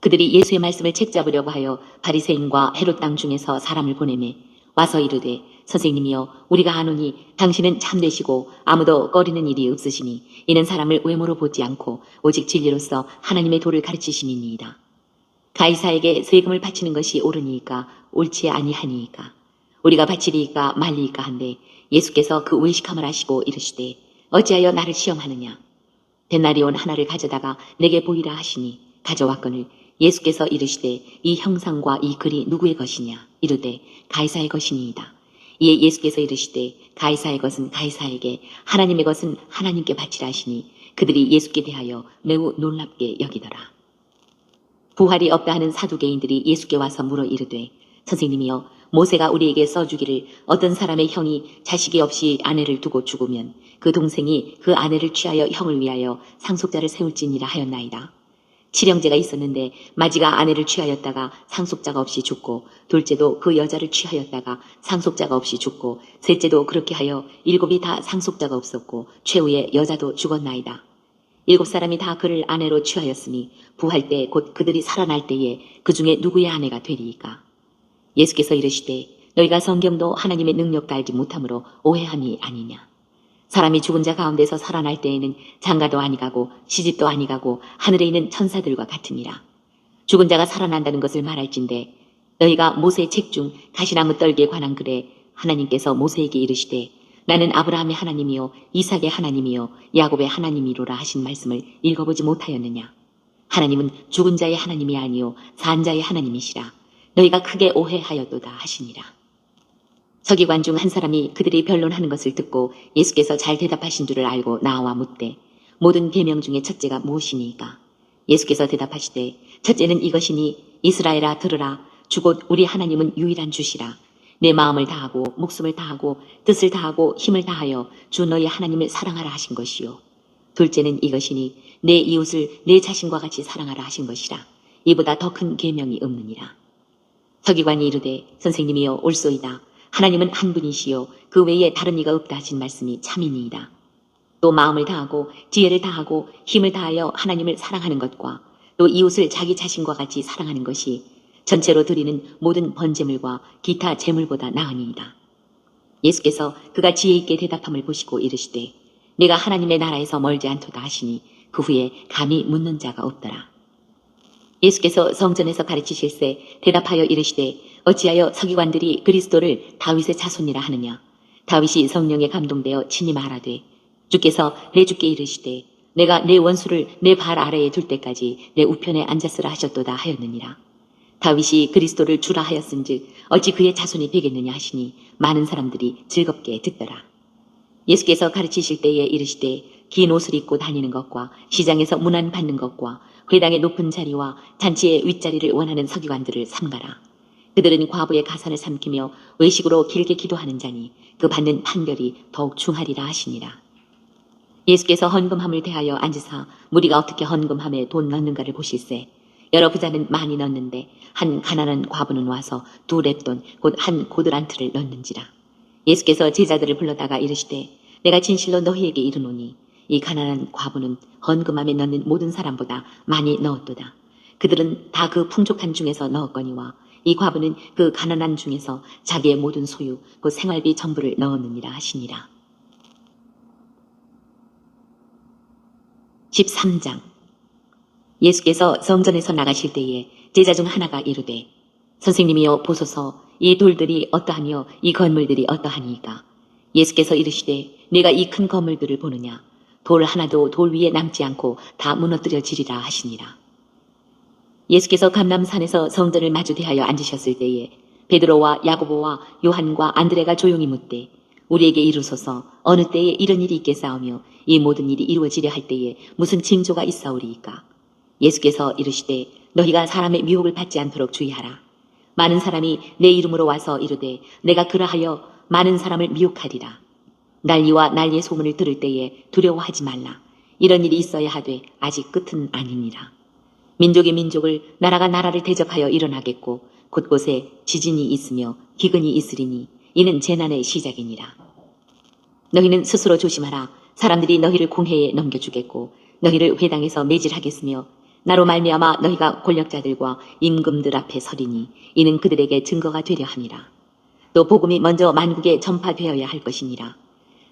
Speaker 2: 그들이 예수의 말씀을 책잡으려고 하여 바리새인과 헤롯 땅 중에서 사람을 보내매 와서 이르되 선생님이여 우리가 아노니 당신은 참되시고 아무도 꺼리는 일이 없으시니 이는 사람을 외모로 보지 않고 오직 진리로서 하나님의 도를 가르치심이니이다. 가이사에게 세금을 바치는 것이 옳으니까 옳지 아니하니이까 우리가 바치리이까 말리이까 한데 예수께서 그 의식함을 아시고 이르시되 어찌하여 나를 시험하느냐 데나리온 하나를 가져다가 내게 보이라 하시니 가져왔거늘 예수께서 이르시되 이 형상과 이 글이 누구의 것이냐 이르되 가이사의 것이니이다. 이에 예수께서 이르시되 가이사의 것은 가이사에게 하나님의 것은 하나님께 바치라 하시니 그들이 예수께 대하여 매우 놀랍게 여기더라. 부활이 없다 하는 사두개인들이 예수께 와서 물어 이르되 선생님이여 모세가 우리에게 써주기를 어떤 사람의 형이 자식이 없이 아내를 두고 죽으면 그 동생이 그 아내를 취하여 형을 위하여 상속자를 세울지니라 하였나이다. 칠형제가 있었는데 마지가 아내를 취하였다가 상속자가 없이 죽고 둘째도 그 여자를 취하였다가 상속자가 없이 죽고 셋째도 그렇게 하여 일곱이 다 상속자가 없었고 최후에 여자도 죽었나이다. 일곱 사람이 다 그를 아내로 취하였으니 부할 때 곧 그들이 살아날 때에 그 중에 누구의 아내가 되리이까. 예수께서 이르시되 너희가 성경도 하나님의 능력도 알지 못함으로 오해함이 아니냐. 사람이 죽은 자 가운데서 살아날 때에는 장가도 아니가고 시집도 아니가고 하늘에 있는 천사들과 같으니라. 죽은 자가 살아난다는 것을 말할진대 너희가 모세의 책 중 가시나무 떨기에 관한 글에 하나님께서 모세에게 이르시되 나는 아브라함의 하나님이요 이삭의 하나님이요 야곱의 하나님이로라 하신 말씀을 읽어보지 못하였느냐. 하나님은 죽은 자의 하나님이 아니요 산 자의 하나님이시라. 너희가 크게 오해하였도다 하시니라. 서기관 중 한 사람이 그들이 변론하는 것을 듣고 예수께서 잘 대답하신 줄을 알고 나와 묻되 모든 계명 중에 첫째가 무엇이니까. 예수께서 대답하시되 첫째는 이것이니 이스라엘아 들으라. 주곧 우리 하나님은 유일한 주시라. 내 마음을 다하고 목숨을 다하고 뜻을 다하고 힘을 다하여 주 너희 하나님을 사랑하라 하신 것이요. 둘째는 이것이니 내 이웃을 내 자신과 같이 사랑하라 하신 것이라. 이보다 더 큰 계명이 없느니라. 서기관이 이르되 선생님이여 옳소이다. 하나님은 한 분이시요 그 외에 다른 이가 없다 하신 말씀이 참이니이다. 또 마음을 다하고 지혜를 다하고 힘을 다하여 하나님을 사랑하는 것과 또 이웃을 자기 자신과 같이 사랑하는 것이 전체로 드리는 모든 번제물과 기타 제물보다 나으니이다. 예수께서 그가 지혜 있게 대답함을 보시고 이르시되 내가 하나님의 나라에서 멀지 않도다 하시니 그 후에 감히 묻는 자가 없더라. 예수께서 성전에서 가르치실세 대답하여 이르시되 어찌하여 서기관들이 그리스도를 다윗의 자손이라 하느냐. 다윗이 성령에 감동되어 친히 말하되 주께서 내 주께 이르시되 내가 내 원수를 내 발 아래에 둘 때까지 내 우편에 앉았으라 하셨도다 하였느니라. 다윗이 그리스도를 주라 하였은즉 어찌 그의 자손이 되겠느냐 하시니 많은 사람들이 즐겁게 듣더라. 예수께서 가르치실 때에 이르시되 긴 옷을 입고 다니는 것과 시장에서 문안 받는 것과 회당의 높은 자리와 잔치의 윗자리를 원하는 서기관들을 삼가라. 그들은 과부의 가산을 삼키며 외식으로 길게 기도하는 자니 그 받는 판결이 더욱 중하리라 하시니라. 예수께서 헌금함을 대하여 앉으사 무리가 어떻게 헌금함에 돈 넣는가를 보실세. 여러 부자는 많이 넣는데 한 가난한 과부는 와서 2렙돈 곧 한 고드란트를 넣는지라. 예수께서 제자들을 불러다가 이르시되 내가 진실로 너희에게 이르노니 이 가난한 과부는 헌금함에 넣는 모든 사람보다 많이 넣었도다. 그들은 다 그 풍족한 중에서 넣었거니와 이 과부는 그 가난한 중에서 자기의 모든 소유 곧 생활비 전부를 넣었느니라 하시니라. 13장. 예수께서 성전에서 나가실 때에 제자 중 하나가 이르되 선생님이여 보소서 이 돌들이 어떠하며 이 건물들이 어떠하니이까. 예수께서 이르시되 네가 이 큰 건물들을 보느냐. 돌 하나도 돌 위에 남지 않고 다 무너뜨려지리라 하시니라. 예수께서 감람산에서 성전을 마주 대하여 앉으셨을 때에 베드로와 야고보와 요한과 안드레가 조용히 묻되 우리에게 이루소서 어느 때에 이런 일이 있겠사오며 이 모든 일이 이루어지려 할 때에 무슨 징조가 있사오리이까. 예수께서 이르시되 너희가 사람의 미혹을 받지 않도록 주의하라. 많은 사람이 내 이름으로 와서 이르되 내가 그러하여 많은 사람을 미혹하리라. 난리와 난리의 소문을 들을 때에 두려워하지 말라. 이런 일이 있어야 하되 아직 끝은 아니니라. 민족이 민족을 나라가 나라를 대적하여 일어나겠고 곳곳에 지진이 있으며 기근이 있으리니 이는 재난의 시작이니라. 너희는 스스로 조심하라. 사람들이 너희를 공회에 넘겨주겠고 너희를 회당에서 매질하겠으며 나로 말미암아 너희가 권력자들과 임금들 앞에 서리니 이는 그들에게 증거가 되려 함이라. 또 복음이 먼저 만국에 전파되어야 할 것이니라.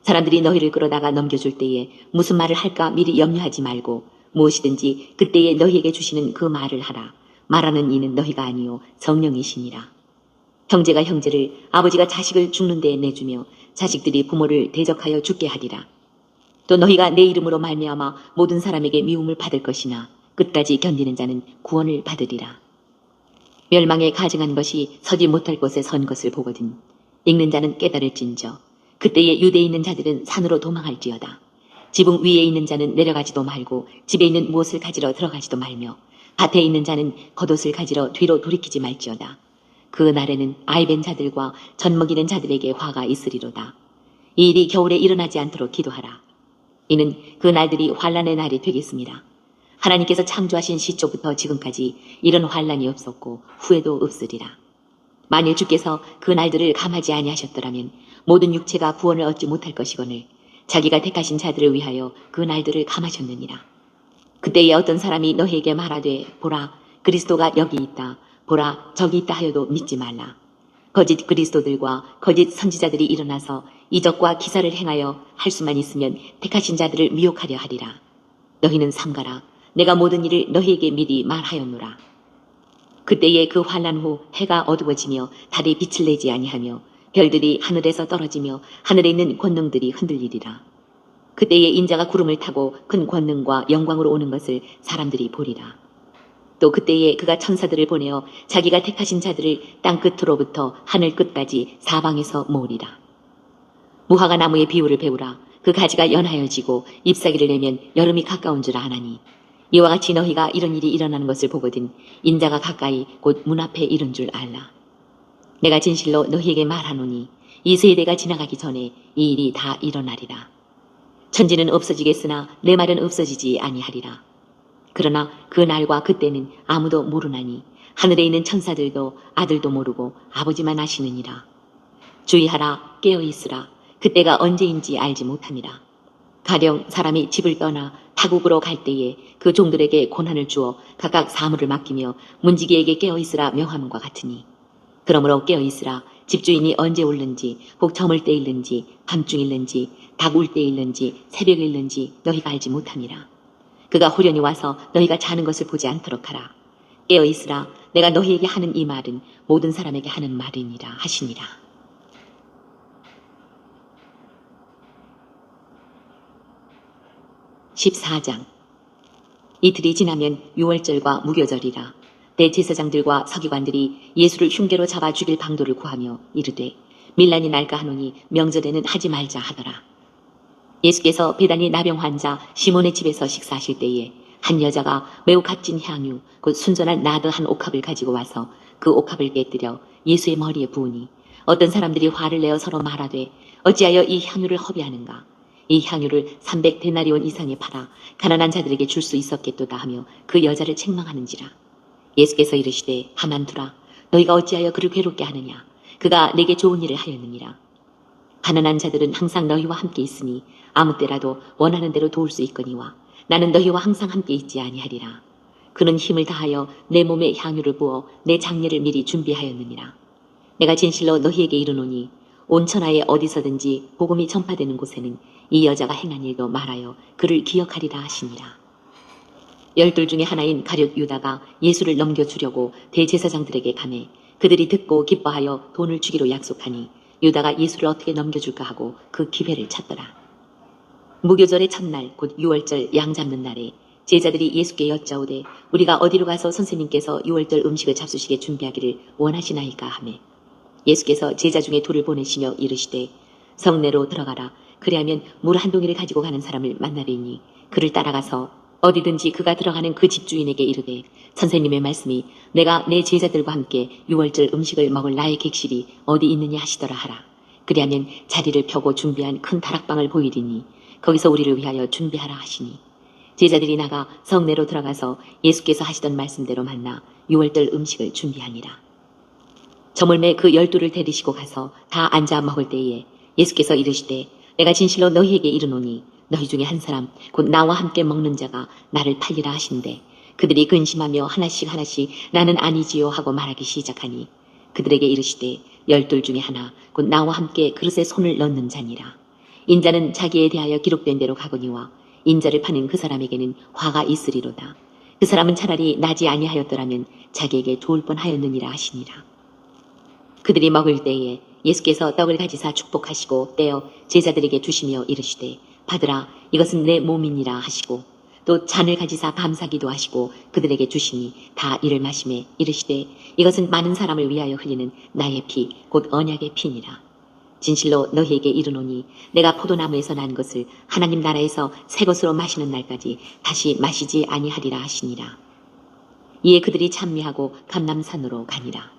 Speaker 2: 사람들이 너희를 끌어다가 넘겨줄 때에 무슨 말을 할까 미리 염려하지 말고 무엇이든지 그때에 너희에게 주시는 그 말을 하라. 말하는 이는 너희가 아니요 성령이시니라. 형제가 형제를 아버지가 자식을 죽는 데에 내주며 자식들이 부모를 대적하여 죽게 하리라. 또 너희가 내 이름으로 말미암아 모든 사람에게 미움을 받을 것이나 끝까지 견디는 자는 구원을 받으리라. 멸망에 가증한 것이 서지 못할 곳에 선 것을 보거든 읽는 자는 깨달을진저 그때에 유대에 있는 자들은 산으로 도망할지어다. 지붕 위에 있는 자는 내려가지도 말고 집에 있는 무엇을 가지러 들어가지도 말며 밭에 있는 자는 겉옷을 가지러 뒤로 돌이키지 말지어다. 그 날에는 아이벤 자들과 젖먹이는 자들에게 화가 있으리로다. 이 일이 겨울에 일어나지 않도록 기도하라. 이는 그 날들이 환란의 날이 되겠습니다. 하나님께서 창조하신 시초부터 지금까지 이런 환란이 없었고 후에도 없으리라. 만일 주께서 그 날들을 감하지 아니하셨더라면 모든 육체가 구원을 얻지 못할 것이거늘 자기가 택하신 자들을 위하여 그 날들을 감하셨느니라. 그때에 어떤 사람이 너희에게 말하되 보라 그리스도가 여기 있다 보라 저기 있다 하여도 믿지 말라. 거짓 그리스도들과 거짓 선지자들이 일어나서 이적과 기사를 행하여 할 수만 있으면 택하신 자들을 미혹하려 하리라. 너희는 삼가라. 내가 모든 일을 너희에게 미리 말하였노라. 그때에 그 환난 후 해가 어두워지며 달이 빛을 내지 아니하며 별들이 하늘에서 떨어지며 하늘에 있는 권능들이 흔들리리라. 그때에 인자가 구름을 타고 큰 권능과 영광으로 오는 것을 사람들이 보리라. 또 그때에 그가 천사들을 보내어 자기가 택하신 자들을 땅 끝으로부터 하늘 끝까지 사방에서 모으리라. 무화과 나무의 비유를 배우라. 그 가지가 연하여지고 잎사귀를 내면 여름이 가까운 줄 아나니 이와 같이 너희가 이런 일이 일어나는 것을 보거든 인자가 가까이 곧 문 앞에 이른 줄 알라. 내가 진실로 너희에게 말하노니 이 세대가 지나가기 전에 이 일이 다 일어나리라. 천지는 없어지겠으나 내 말은 없어지지 아니하리라. 그러나 그 날과 그때는 아무도 모르나니 하늘에 있는 천사들도 아들도 모르고 아버지만 아시느니라. 주의하라 깨어있으라. 그때가 언제인지 알지 못함이라. 가령 사람이 집을 떠나 타국으로 갈 때에 그 종들에게 고난을 주어 각각 사물을 맡기며 문지기에게 깨어있으라 명함과 같으니 그러므로 깨어있으라. 집주인이 언제 올는지 혹 저물 때 일는지 밤중일는지 닭 울 때 일는지 새벽에 일는지 너희가 알지 못함이라. 그가 후련히 와서 너희가 자는 것을 보지 않도록 하라. 깨어있으라. 내가 너희에게 하는 이 말은 모든 사람에게 하는 말이니라 하시니라. (14장) 이틀이 지나면 유월절과 무교절이라. 대제사장들과 서기관들이 예수를 흉계로 잡아 죽일 방도를 구하며 이르되 밀란이 날까 하노니 명절에는 하지 말자 하더라. 예수께서 베다니 나병 환자 시몬의 집에서 식사하실 때에 한 여자가 매우 값진 향유 곧 순전한 나드 한 옥합을 가지고 와서 그 옥합을 깨뜨려 예수의 머리에 부으니 어떤 사람들이 화를 내어 서로 말하되 어찌하여 이 향유를 허비하는가. 이 향유를 300데나리온 이상에 팔아 가난한 자들에게 줄 수 있었겠도다 하며 그 여자를 책망하는지라. 예수께서 이르시되 가만두라. 너희가 어찌하여 그를 괴롭게 하느냐. 그가 내게 좋은 일을 하였느니라. 가난한 자들은 항상 너희와 함께 있으니 아무 때라도 원하는 대로 도울 수 있거니와 나는 너희와 항상 함께 있지 아니하리라. 그는 힘을 다하여 내 몸에 향유를 부어 내 장례를 미리 준비하였느니라. 내가 진실로 너희에게 이르노니 온 천하에 어디서든지 복음이 전파되는 곳에는 이 여자가 행한 일도 말하여 그를 기억하리라 하시니라. 12 중에 하나인 가룟 유다가 예수를 넘겨주려고 대제사장들에게 가매 그들이 듣고 기뻐하여 돈을 주기로 약속하니 유다가 예수를 어떻게 넘겨줄까 하고 그 기회를 찾더라. 무교절의 첫날 곧 유월절 양 잡는 날에 제자들이 예수께 여짜오되 우리가 어디로 가서 선생님께서 유월절 음식을 잡수시게 준비하기를 원하시나이까 하매 예수께서 제자 중에 둘을 보내시며 이르시되 성내로 들어가라. 그리하면 물 한 동이를 가지고 가는 사람을 만나리니 그를 따라가서 어디든지 그가 들어가는 그 집주인에게 이르되 선생님의 말씀이 내가 내 제자들과 함께 유월절 음식을 먹을 나의 객실이 어디 있느냐 하시더라 하라. 그리하면 자리를 펴고 준비한 큰 다락방을 보이리니 거기서 우리를 위하여 준비하라 하시니 제자들이 나가 성내로 들어가서 예수께서 하시던 말씀대로 만나 유월절 음식을 준비하니라. 저물매 그 12를 데리시고 가서 다 앉아 먹을 때에 예수께서 이르시되 내가 진실로 너희에게 이르노니 너희 중에 한 사람 곧 나와 함께 먹는 자가 나를 팔리라 하신대 그들이 근심하며 하나씩 하나씩 나는 아니지요 하고 말하기 시작하니 그들에게 이르시되 12 중에 하나 곧 나와 함께 그릇에 손을 넣는 자니라. 인자는 자기에 대하여 기록된 대로 가거니와 인자를 파는 그 사람에게는 화가 있으리로다. 그 사람은 차라리 나지 아니하였더라면 자기에게 좋을 뻔하였느니라 하시니라. 그들이 먹을 때에 예수께서 떡을 가지사 축복하시고 떼어 제자들에게 주시며 이르시되 받으라 이것은 내 몸이니라 하시고 또 잔을 가지사 감사기도 하시고 그들에게 주시니 다 이를 마시매 이르시되 이것은 많은 사람을 위하여 흘리는 나의 피 곧 언약의 피니라. 진실로 너희에게 이르노니 내가 포도나무에서 난 것을 하나님 나라에서 새 것으로 마시는 날까지 다시 마시지 아니하리라 하시니라. 이에 그들이 찬미하고 감람산으로 가니라.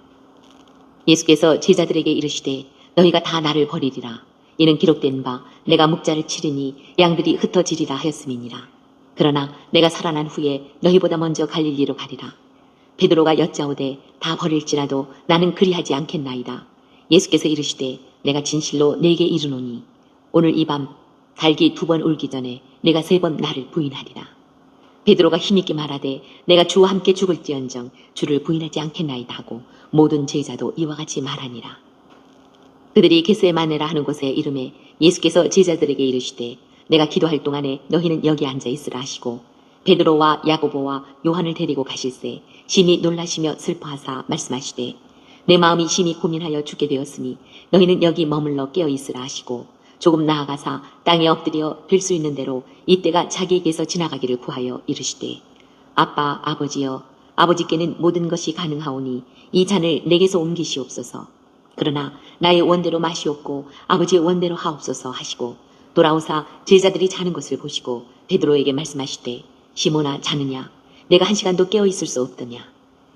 Speaker 2: 예수께서 제자들에게 이르시되 너희가 다 나를 버리리라. 이는 기록된 바 내가 묵자를 치르니 양들이 흩어지리라 하였음이니라. 그러나 내가 살아난 후에 너희보다 먼저 갈릴리로 가리라. 베드로가 여짜오되 다 버릴지라도 나는 그리하지 않겠나이다. 예수께서 이르시되 내가 진실로 네게 이르노니 오늘 이 밤 달기 2번 울기 전에 내가 3번 나를 부인하리라. 베드로가 힘있게 말하되 내가 주와 함께 죽을지언정 주를 부인하지 않겠나이다 하고 모든 제자도 이와 같이 말하니라. 그들이 게세마네라 하는 곳에 이름에 예수께서 제자들에게 이르시되 내가 기도할 동안에 너희는 여기 앉아 있으라 하시고 베드로와 야고보와 요한을 데리고 가실새 심히 놀라시며 슬퍼하사 말씀하시되 내 마음이 심히 고민하여 죽게 되었으니 너희는 여기 머물러 깨어 있으라 하시고 조금 나아가사 땅에 엎드려 될 수 있는 대로 이때가 자기에게서 지나가기를 구하여 이르시되 아빠 아버지여 아버지께는 모든 것이 가능하오니 이 잔을 내게서 옮기시옵소서. 그러나 나의 원대로 마시옵고 아버지의 원대로 하옵소서 하시고 돌아오사 제자들이 자는 것을 보시고 베드로에게 말씀하시되 시몬아 자느냐 내가 1시간도 깨어 있을 수 없더냐.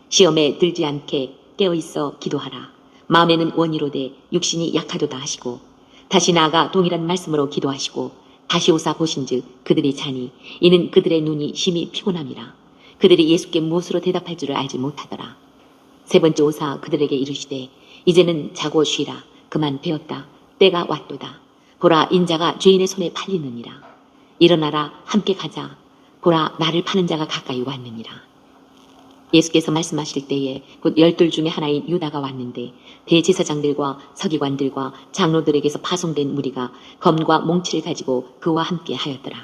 Speaker 2: 시험에 들지 않게 깨어 있어 기도하라. 마음에는 원이로되 육신이 약하도다 하시고 다시 나아가 동일한 말씀으로 기도하시고 다시 오사 보신즉 그들이 자니 이는 그들의 눈이 심히 피곤함이라. 그들이 예수께 무엇으로 대답할 줄을 알지 못하더라. 3번째 오사 그들에게 이르시되 이제는 자고 쉬라. 그만 배웠다. 때가 왔도다. 보라 인자가 죄인의 손에 팔리느니라. 일어나라 함께 가자. 보라 나를 파는 자가 가까이 왔느니라. 예수께서 말씀하실 때에 곧 12 중에 하나인 유다가 왔는데 대제사장들과 서기관들과 장로들에게서 파송된 무리가 검과 몽치를 가지고 그와 함께 하였더라.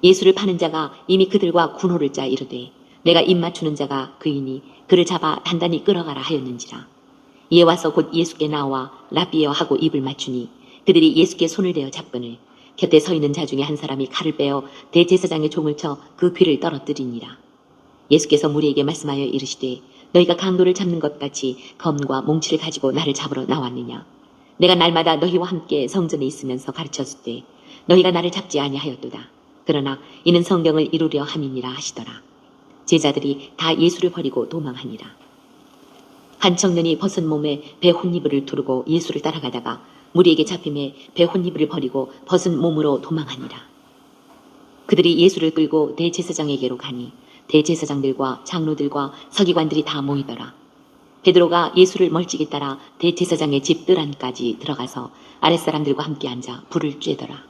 Speaker 2: 예수를 파는 자가 이미 그들과 군호를 짜 이르되 내가 입 맞추는 자가 그이니 그를 잡아 단단히 끌어가라 하였는지라. 이에 와서 곧 예수께 나와 라비여 하고 입을 맞추니 그들이 예수께 손을 대어 잡거늘 곁에 서 있는 자 중에 한 사람이 칼을 빼어 대제사장의 종을 쳐 그 귀를 떨어뜨리니라. 예수께서 무리에게 말씀하여 이르시되 너희가 강도를 잡는 것 같이 검과 몽치를 가지고 나를 잡으러 나왔느냐. 내가 날마다 너희와 함께 성전에 있으면서 가르쳤을 때 너희가 나를 잡지 아니하였도다. 그러나 이는 성경을 이루려 함이니라 하시더라. 제자들이 다 예수를 버리고 도망하니라. 한 청년이 벗은 몸에 배 혼이불을 두르고 예수를 따라가다가 무리에게 잡힘에 배 혼이불을 버리고 벗은 몸으로 도망하니라. 그들이 예수를 끌고 대제사장에게로 가니 대제사장들과 장로들과 서기관들이 다 모이더라. 베드로가 예수를 멀찍이 따라 대제사장의 집 뜰 안까지 들어가서 아랫사람들과 함께 앉아 불을 쬐더라.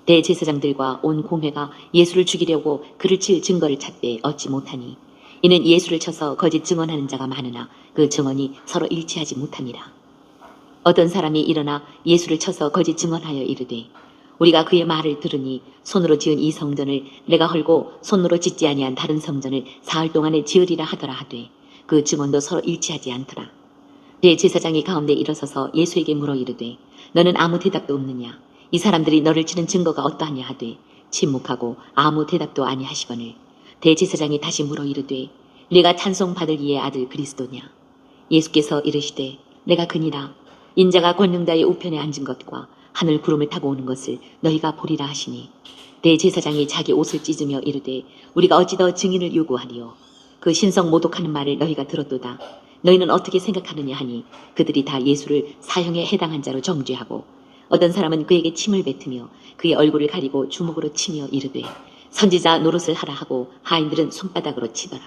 Speaker 2: 대제사장들과 온 공회가 예수를 죽이려고 그를 칠 증거를 찾되 얻지 못하니 이는 예수를 쳐서 거짓 증언하는 자가 많으나 그 증언이 서로 일치하지 못함이라. 어떤 사람이 일어나 예수를 쳐서 거짓 증언하여 이르되 우리가 그의 말을 들으니 손으로 지은 이 성전을 내가 헐고 손으로 짓지 아니한 다른 성전을 사흘 동안에 지으리라 하더라 하되 그 증언도 서로 일치하지 않더라. 대제사장이 가운데 일어서서 예수에게 물어 이르되 너는 아무 대답도 없느냐? 이 사람들이 너를 치는 증거가 어떠하냐 하되 침묵하고 아무 대답도 아니하시거늘 대제사장이 다시 물어 이르되 네가 찬송받을 이의 아들 그리스도냐? 예수께서 이르시되 내가 그니라. 인자가 권능자의 우편에 앉은 것과 하늘 구름을 타고 오는 것을 너희가 보리라 하시니 대제사장이 자기 옷을 찢으며 이르되 우리가 어찌 더 증인을 요구하리요? 그 신성 모독하는 말을 너희가 들었도다. 너희는 어떻게 생각하느냐 하니 그들이 다 예수를 사형에 해당한 자로 정죄하고 어떤 사람은 그에게 침을 뱉으며 그의 얼굴을 가리고 주먹으로 치며 이르되 선지자 노릇을 하라 하고 하인들은 손바닥으로 치더라.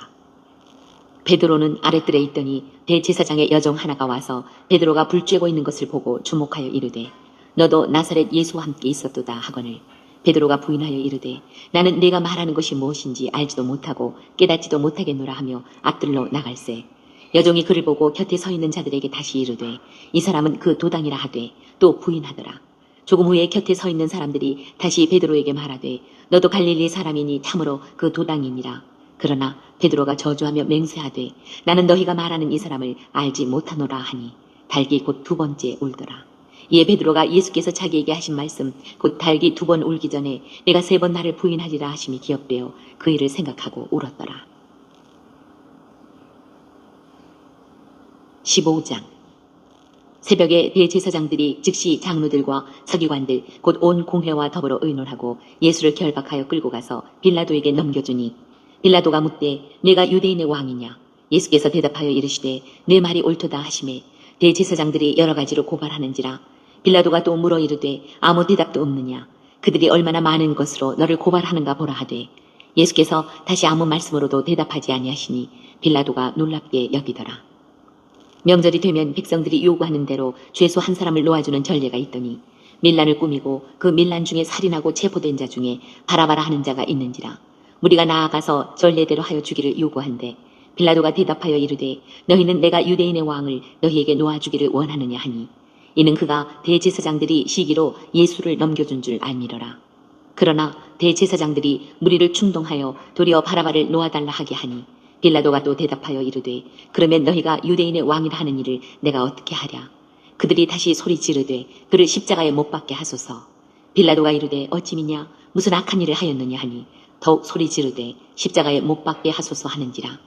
Speaker 2: 베드로는 아랫뜰에 있더니 대제사장의 여종 하나가 와서 베드로가 불 쬐고 있는 것을 보고 주목하여 이르되 너도 나사렛 예수와 함께 있었도다 하거늘 베드로가 부인하여 이르되 나는 네가 말하는 것이 무엇인지 알지도 못하고 깨닫지도 못하겠노라 하며 앞들로 나갈새 여종이 그를 보고 곁에 서 있는 자들에게 다시 이르되 이 사람은 그 도당이라 하되 또 부인하더라. 조금 후에 곁에 서 있는 사람들이 다시 베드로에게 말하되 너도 갈릴리 사람이니 참으로 그 도당이니라. 그러나 베드로가 저주하며 맹세하되 나는 너희가 말하는 이 사람을 알지 못하노라 하니 달기 곧 두 번째 울더라. 이에 베드로가 예수께서 자기에게 하신 말씀 곧 달기 두 번 울기 전에 내가 세 번 나를 부인하리라 하심이 기억되어 그 일을 생각하고 울었더라. 15장 새벽에 대제사장들이 즉시 장로들과 서기관들 곧 온 공회와 더불어 의논하고 예수를 결박하여 끌고 가서 빌라도에게 넘겨주니 빌라도가 묻되 내가 유대인의 왕이냐? 예수께서 대답하여 이르시되 내 말이 옳도다 하시매 대제사장들이 여러 가지로 고발하는지라. 빌라도가 또 물어 이르되 아무 대답도 없느냐? 그들이 얼마나 많은 것으로 너를 고발하는가 보라 하되 예수께서 다시 아무 말씀으로도 대답하지 아니하시니 빌라도가 놀랍게 여기더라. 명절이 되면 백성들이 요구하는 대로 죄수 한 사람을 놓아주는 전례가 있더니 밀란을 꾸미고 그 밀란 중에 살인하고 체포된 자 중에 바라바라 하는 자가 있는지라. 무리가 나아가서 전례대로 하여 주기를 요구한대 빌라도가 대답하여 이르되 너희는 내가 유대인의 왕을 너희에게 놓아주기를 원하느냐 하니 이는 그가 대제사장들이 시기로 예수를 넘겨준 줄 알미러라. 그러나 대제사장들이 무리를 충동하여 도리어 바라바를 놓아달라 하게 하니 빌라도가 또 대답하여 이르되 그러면 너희가 유대인의 왕이라 하는 일을 내가 어떻게 하랴. 그들이 다시 소리 지르되 그를 십자가에 못 박게 하소서. 빌라도가 이르되 어찌 미냐 무슨 악한 일을 하였느냐 하니 더욱 소리 지르되 십자가에 못 박게 하소서 하는지라.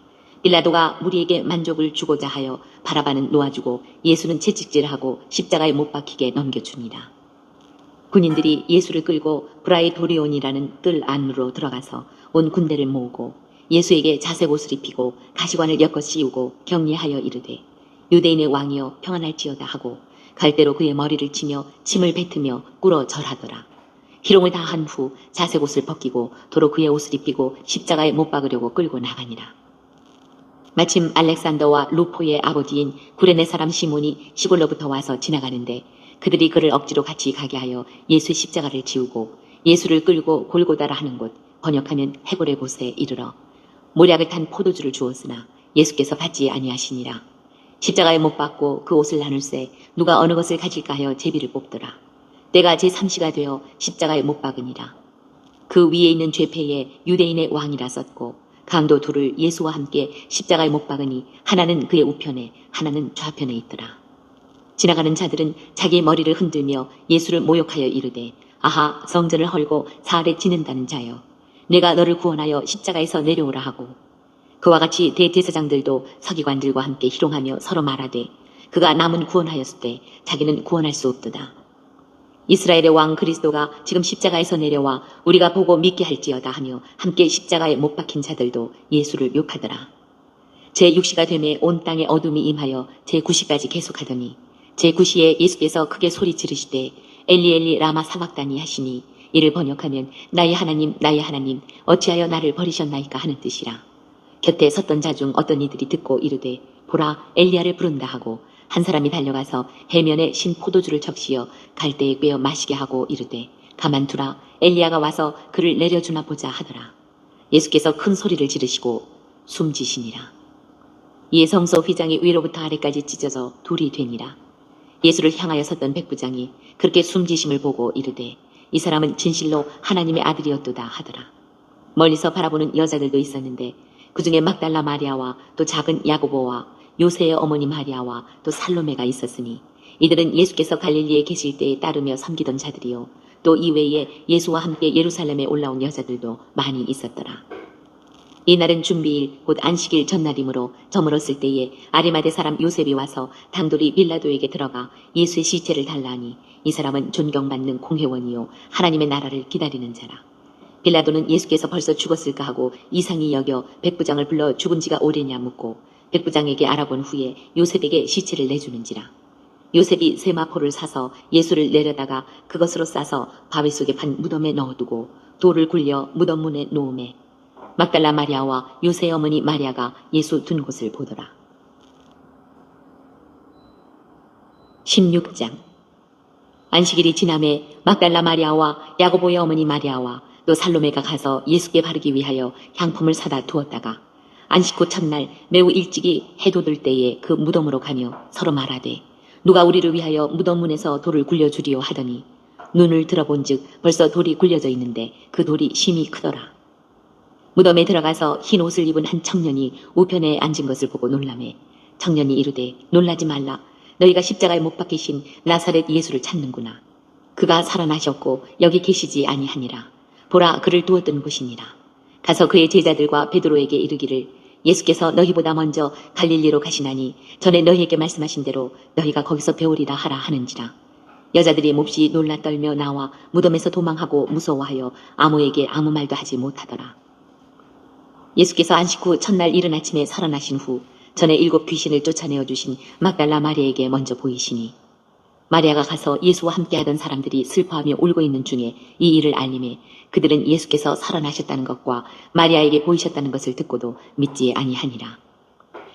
Speaker 2: 빌라도가 무리에게 만족을 주고자 하여 바라바는 놓아주고 예수는 채찍질하고 십자가에 못 박히게 넘겨주니라. 군인들이 예수를 끌고 브라이도리온이라는 뜰 안으로 들어가서 온 군대를 모으고 예수에게 자색 옷을 입히고 가시관을 엮어 씌우고 격리하여 이르되 유대인의 왕이여 평안할지어다 하고 갈대로 그의 머리를 치며 침을 뱉으며 꿇어 절하더라. 희롱을 다 한 후 자색 옷을 벗기고 도로 그의 옷을 입히고 십자가에 못 박으려고 끌고 나가니라. 마침 알렉산더와 루포의 아버지인 구레네 사람 시몬이 시골로부터 와서 지나가는데 그들이 그를 억지로 같이 가게 하여 예수의 십자가를 지우고 예수를 끌고 골고다라 하는 곳 번역하면 해골의 곳에 이르러 모략을 탄 포도주를 주었으나 예수께서 받지 아니하시니라. 십자가에 못 박고 그 옷을 나눌새 누가 어느 것을 가질까 하여 제비를 뽑더라. 때가 제3시가 되어 십자가에 못 박으니라. 그 위에 있는 죄패에 유대인의 왕이라 썼고 강도 둘을 예수와 함께 십자가에 못 박으니 하나는 그의 우편에 하나는 좌편에 있더라. 지나가는 자들은 자기 머리를 흔들며 예수를 모욕하여 이르되 아하 성전을 헐고 사흘에 지는다는 자여 내가 너를 구원하여 십자가에서 내려오라 하고 그와 같이 대제사장들도 서기관들과 함께 희롱하며 서로 말하되 그가 남은 구원하였을 때 자기는 구원할 수 없도다. 이스라엘의 왕 그리스도가 지금 십자가에서 내려와 우리가 보고 믿게 할지어다 하며 함께 십자가에 못 박힌 자들도 예수를 욕하더라. 제6시가 되매 온 땅에 어둠이 임하여 제9시까지 계속하더니 제9시에 예수께서 크게 소리 지르시되 엘리 엘리 라마 사박다니 하시니 이를 번역하면 나의 하나님 어찌하여 나를 버리셨나이까 하는 뜻이라. 곁에 섰던 자 중 어떤 이들이 듣고 이르되 보라 엘리야를 부른다 하고 한 사람이 달려가서 해면에 신 포도주를 적시어 갈대에 꿰어 마시게 하고 이르되 가만두라 엘리야가 와서 그를 내려주나 보자 하더라. 예수께서 큰 소리를 지르시고 숨지시니라. 이에 성소 휘장이 위로부터 아래까지 찢어져 둘이 되니라. 예수를 향하여 섰던 백부장이 그렇게 숨지심을 보고 이르되 이 사람은 진실로 하나님의 아들이었도다 하더라. 멀리서 바라보는 여자들도 있었는데 그 중에 막달라 마리아와 또 작은 야고보와 요새의 어머니 마리아와 또 살로메가 있었으니 이들은 예수께서 갈릴리에 계실 때에 따르며 섬기던 자들이요 또 이외에 예수와 함께 예루살렘에 올라온 여자들도 많이 있었더라. 이날은 준비일 곧 안식일 전날이므로 저물었을 때에 아리마대 사람 요셉이 와서 단돌이 빌라도에게 들어가 예수의 시체를 달라 하니 이 사람은 존경받는 공회원이요 하나님의 나라를 기다리는 자라. 빌라도는 예수께서 벌써 죽었을까 하고 이상히 여겨 백부장을 불러 죽은 지가 오래냐 묻고 백부장에게 알아본 후에 요셉에게 시체를 내주는지라. 요셉이 세마포를 사서 예수를 내려다가 그것으로 싸서 바위 속에 판 무덤에 넣어두고 돌을 굴려 무덤 문에 놓음에 막달라 마리아와 요새의 어머니 마리아가 예수 둔 곳을 보더라. 16장 안식일이 지남에 막달라 마리아와 야고보의 어머니 마리아와 또 살로메가 가서 예수께 바르기 위하여 향품을 사다 두었다가 안식 후 첫날 매우 일찍이 해돋을 때에 그 무덤으로 가며 서로 말하되 누가 우리를 위하여 무덤 문에서 돌을 굴려주리요 하더니 눈을 들어본즉 벌써 돌이 굴려져 있는데 그 돌이 심히 크더라. 무덤에 들어가서 흰 옷을 입은 한 청년이 우편에 앉은 것을 보고 놀라매 청년이 이르되 놀라지 말라 너희가 십자가에 못 박히신 나사렛 예수를 찾는구나. 그가 살아나셨고 여기 계시지 아니하니라. 보라 그를 두었던 곳이니라. 가서 그의 제자들과 베드로에게 이르기를 예수께서 너희보다 먼저 갈릴리로 가시나니 전에 너희에게 말씀하신 대로 너희가 거기서 배우리라 하라 하는지라. 여자들이 몹시 놀라 떨며 나와 무덤에서 도망하고 무서워하여 아무에게 아무 말도 하지 못하더라. 예수께서 안식 후 첫날 이른 아침에 살아나신 후 전에 7 귀신을 쫓아내어 주신 막달라 마리아에게 먼저 보이시니 마리아가 가서 예수와 함께하던 사람들이 슬퍼하며 울고 있는 중에 이 일을 알림해 그들은 예수께서 살아나셨다는 것과 마리아에게 보이셨다는 것을 듣고도 믿지 아니하니라.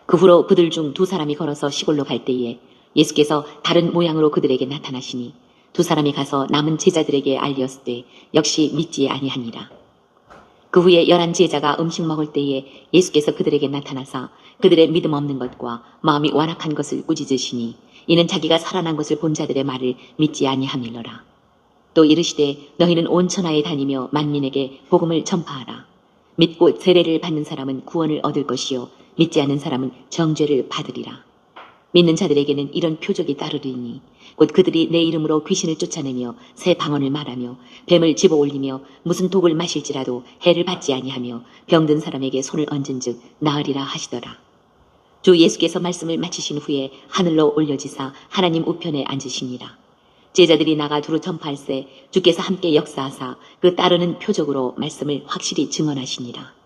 Speaker 2: 그 후로 그들 중 2 사람이 걸어서 시골로 갈 때에 예수께서 다른 모양으로 그들에게 나타나시니 2 사람이 가서 남은 제자들에게 알렸을 때 역시 믿지 아니하니라. 그 후에 11 제자가 음식 먹을 때에 예수께서 그들에게 나타나사 그들의 믿음 없는 것과 마음이 완악한 것을 꾸짖으시니 이는 자기가 살아난 것을 본 자들의 말을 믿지 아니함일러라. 또 이르시되 너희는 온 천하에 다니며 만민에게 복음을 전파하라. 믿고 세례를 받는 사람은 구원을 얻을 것이요 믿지 않는 사람은 정죄를 받으리라. 믿는 자들에게는 이런 표적이 따르리니 곧 그들이 내 이름으로 귀신을 쫓아내며 새 방언을 말하며 뱀을 집어올리며 무슨 독을 마실지라도 해를 받지 아니하며 병든 사람에게 손을 얹은즉 나으리라 하시더라. 주 예수께서 말씀을 마치신 후에 하늘로 올려지사 하나님 우편에 앉으시니라. 제자들이 나가 두루 전파할세 주께서 함께 역사하사 그 따르는 표적으로 말씀을 확실히 증언하시니라.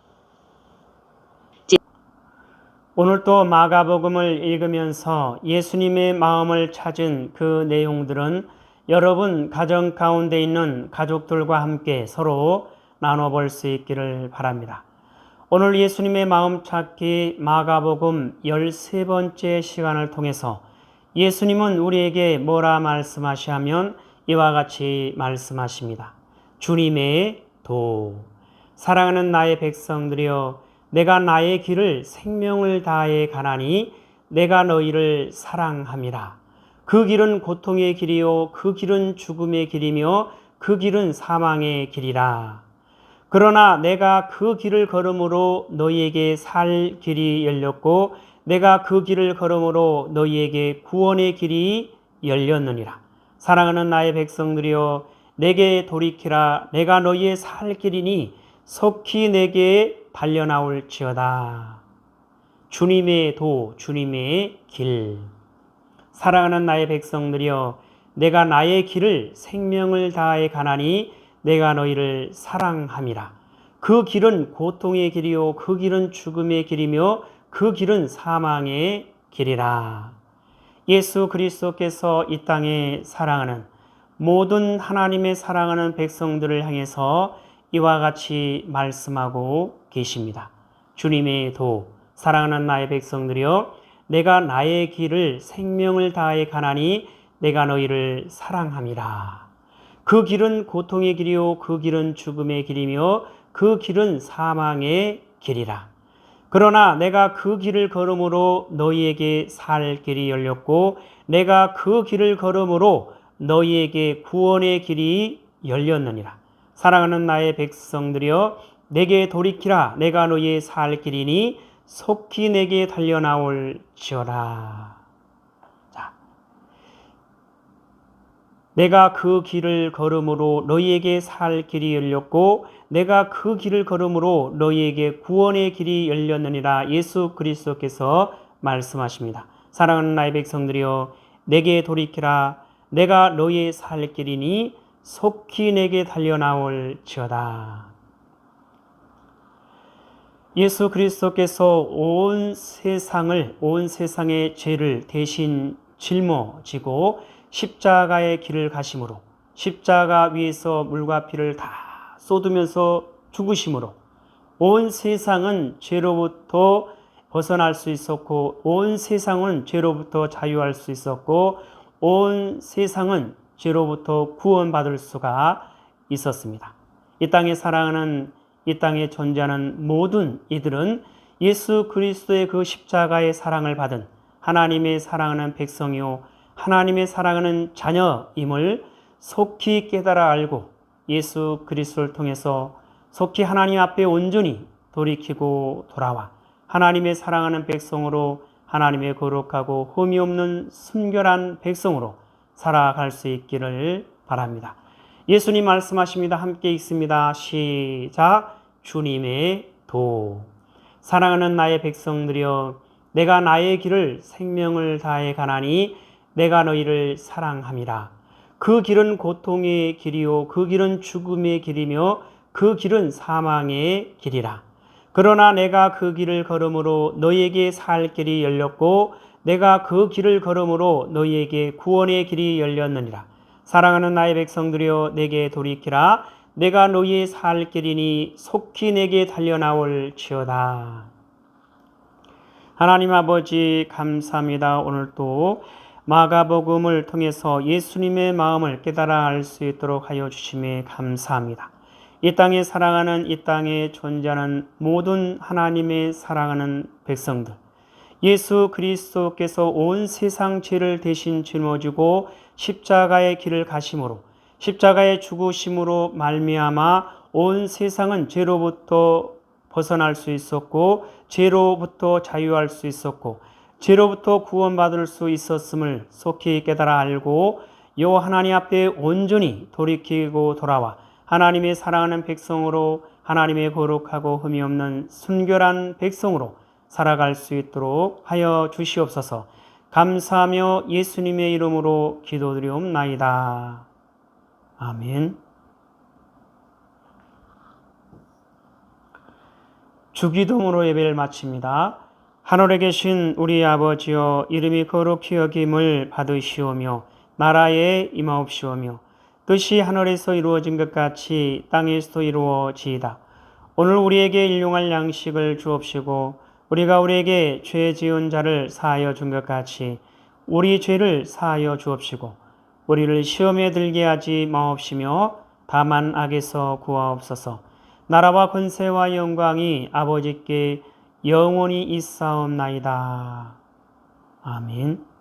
Speaker 1: 오늘 또 마가복음을 읽으면서 예수님의 마음을 찾은 그 내용들은 여러분 가정 가운데 있는 가족들과 함께 서로 나눠볼 수 있기를 바랍니다. 오늘 예수님의 마음 찾기 마가복음 13번째 시간을 통해서 예수님은 우리에게 뭐라 말씀하시냐면 이와 같이 말씀하십니다. 주님의 도, 사랑하는 나의 백성들이여 내가 나의 길을 생명을 다해 가나니 내가 너희를 사랑함이라. 그 길은 고통의 길이요 그 길은 죽음의 길이며 그 길은 사망의 길이라. 그러나 내가 그 길을 걸음으로 너희에게 살 길이 열렸고 내가 그 길을 걸음으로 너희에게 구원의 길이 열렸느니라. 사랑하는 나의 백성들이여 내게 돌이키라. 내가 너희의 살 길이니 속히 내게 달려나올지어다. 주님의 도, 주님의 길. 사랑하는 나의 백성들이여 내가 나의 길을 생명을 다하여 가나니 내가 너희를 사랑함이라. 그 길은 고통의 길이요 그 길은 죽음의 길이며 그 길은 사망의 길이라. 예수 그리스도께서 이 땅에 사랑하는 모든 하나님의 사랑하는 백성들을 향해서 이와 같이 말씀하고 계십니다. 주님의 도, 사랑하는 나의 백성들이여, 내가 나의 길을 생명을 다하여 가나니 내가 너희를 사랑함이라. 그 길은 고통의 길이요 그 길은 죽음의 길이며 그 길은 사망의 길이라. 그러나 내가 그 길을 걸음으로 너희에게 살 길이 열렸고 내가 그 길을 걸음으로 너희에게 구원의 길이 열렸느니라. 사랑하는 나의 백성들이여, 내게 돌이키라. 내가 너희의 살 길이니 속히 내게 달려나올지어다. 자, 내가 그 길을 걸음으로 너희에게 살 길이 열렸고 내가 그 길을 걸음으로 너희에게 구원의 길이 열렸느니라. 예수 그리스도께서 말씀하십니다. 사랑하는 나의 백성들이여, 내게 돌이키라. 내가 너희의 살 길이니 속히 내게 달려나올지어다. 예수 그리스도께서 온 세상의 죄를 대신 짊어지고 십자가의 길을 가심으로, 십자가 위에서 물과 피를 다 쏟으면서 죽으심으로 온 세상은 죄로부터 벗어날 수 있었고 온 세상은 죄로부터 자유할 수 있었고 온 세상은 죄로부터 구원받을 수가 있었습니다. 이 땅에 사랑하는, 이 땅에 존재하는 모든 이들은 예수 그리스도의 그 십자가의 사랑을 받은 하나님의 사랑하는 백성이요 하나님의 사랑하는 자녀임을 속히 깨달아 알고 예수 그리스도를 통해서 속히 하나님 앞에 온전히 돌이키고 돌아와 하나님의 사랑하는 백성으로, 하나님의 거룩하고 흠이 없는 순결한 백성으로 살아갈 수 있기를 바랍니다. 예수님 말씀하십니다. 함께 읽습니다. 시작. 주님의 도. 사랑하는 나의 백성들이여, 내가 나의 길을 생명을 다해 가나니 내가 너희를 사랑함이라. 그 길은 고통의 길이요 그 길은 죽음의 길이며 그 길은 사망의 길이라. 그러나 내가 그 길을 걸음으로 너희에게 살 길이 열렸고 내가 그 길을 걸음으로 너희에게 구원의 길이 열렸느니라. 사랑하는 나의 백성들이여, 내게 돌이키라. 내가 너희의 살 길이니 속히 내게 달려나올지어다. 하나님 아버지 감사합니다. 오늘 또 마가복음을 통해서 예수님의 마음을 깨달아 알 수 있도록 하여 주심에 감사합니다. 이 땅에 사랑하는, 이 땅에 존재하는 모든 하나님의 사랑하는 백성들, 예수 그리스도께서 온 세상 죄를 대신 짊어지고 십자가의 길을 가심으로, 십자가의 죽으심으로 말미암아 온 세상은 죄로부터 벗어날 수 있었고 죄로부터 자유할 수 있었고 죄로부터 구원받을 수 있었음을 속히 깨달아 알고 요 하나님 앞에 온전히 돌이키고 돌아와 하나님의 사랑하는 백성으로, 하나님의 거룩하고 흠이 없는 순결한 백성으로 살아갈 수 있도록 하여 주시옵소서. 감사하며 예수님의 이름으로 기도드리옵나이다. 아멘. 주기도문으로 예배를 마칩니다. 하늘에 계신 우리 아버지여, 이름이 거룩히 여김을 받으시오며 나라에 임하옵시오며 뜻이 하늘에서 이루어진 것 같이 땅에서도 이루어지이다. 오늘 우리에게 일용할 양식을 주옵시고 우리가 우리에게 죄 지은 자를 사하여 준 것 같이 우리 죄를 사하여 주옵시고 우리를 시험에 들게 하지 마옵시며 다만 악에서 구하옵소서. 나라와 권세와 영광이 아버지께 영원히 있사옵나이다. 아멘.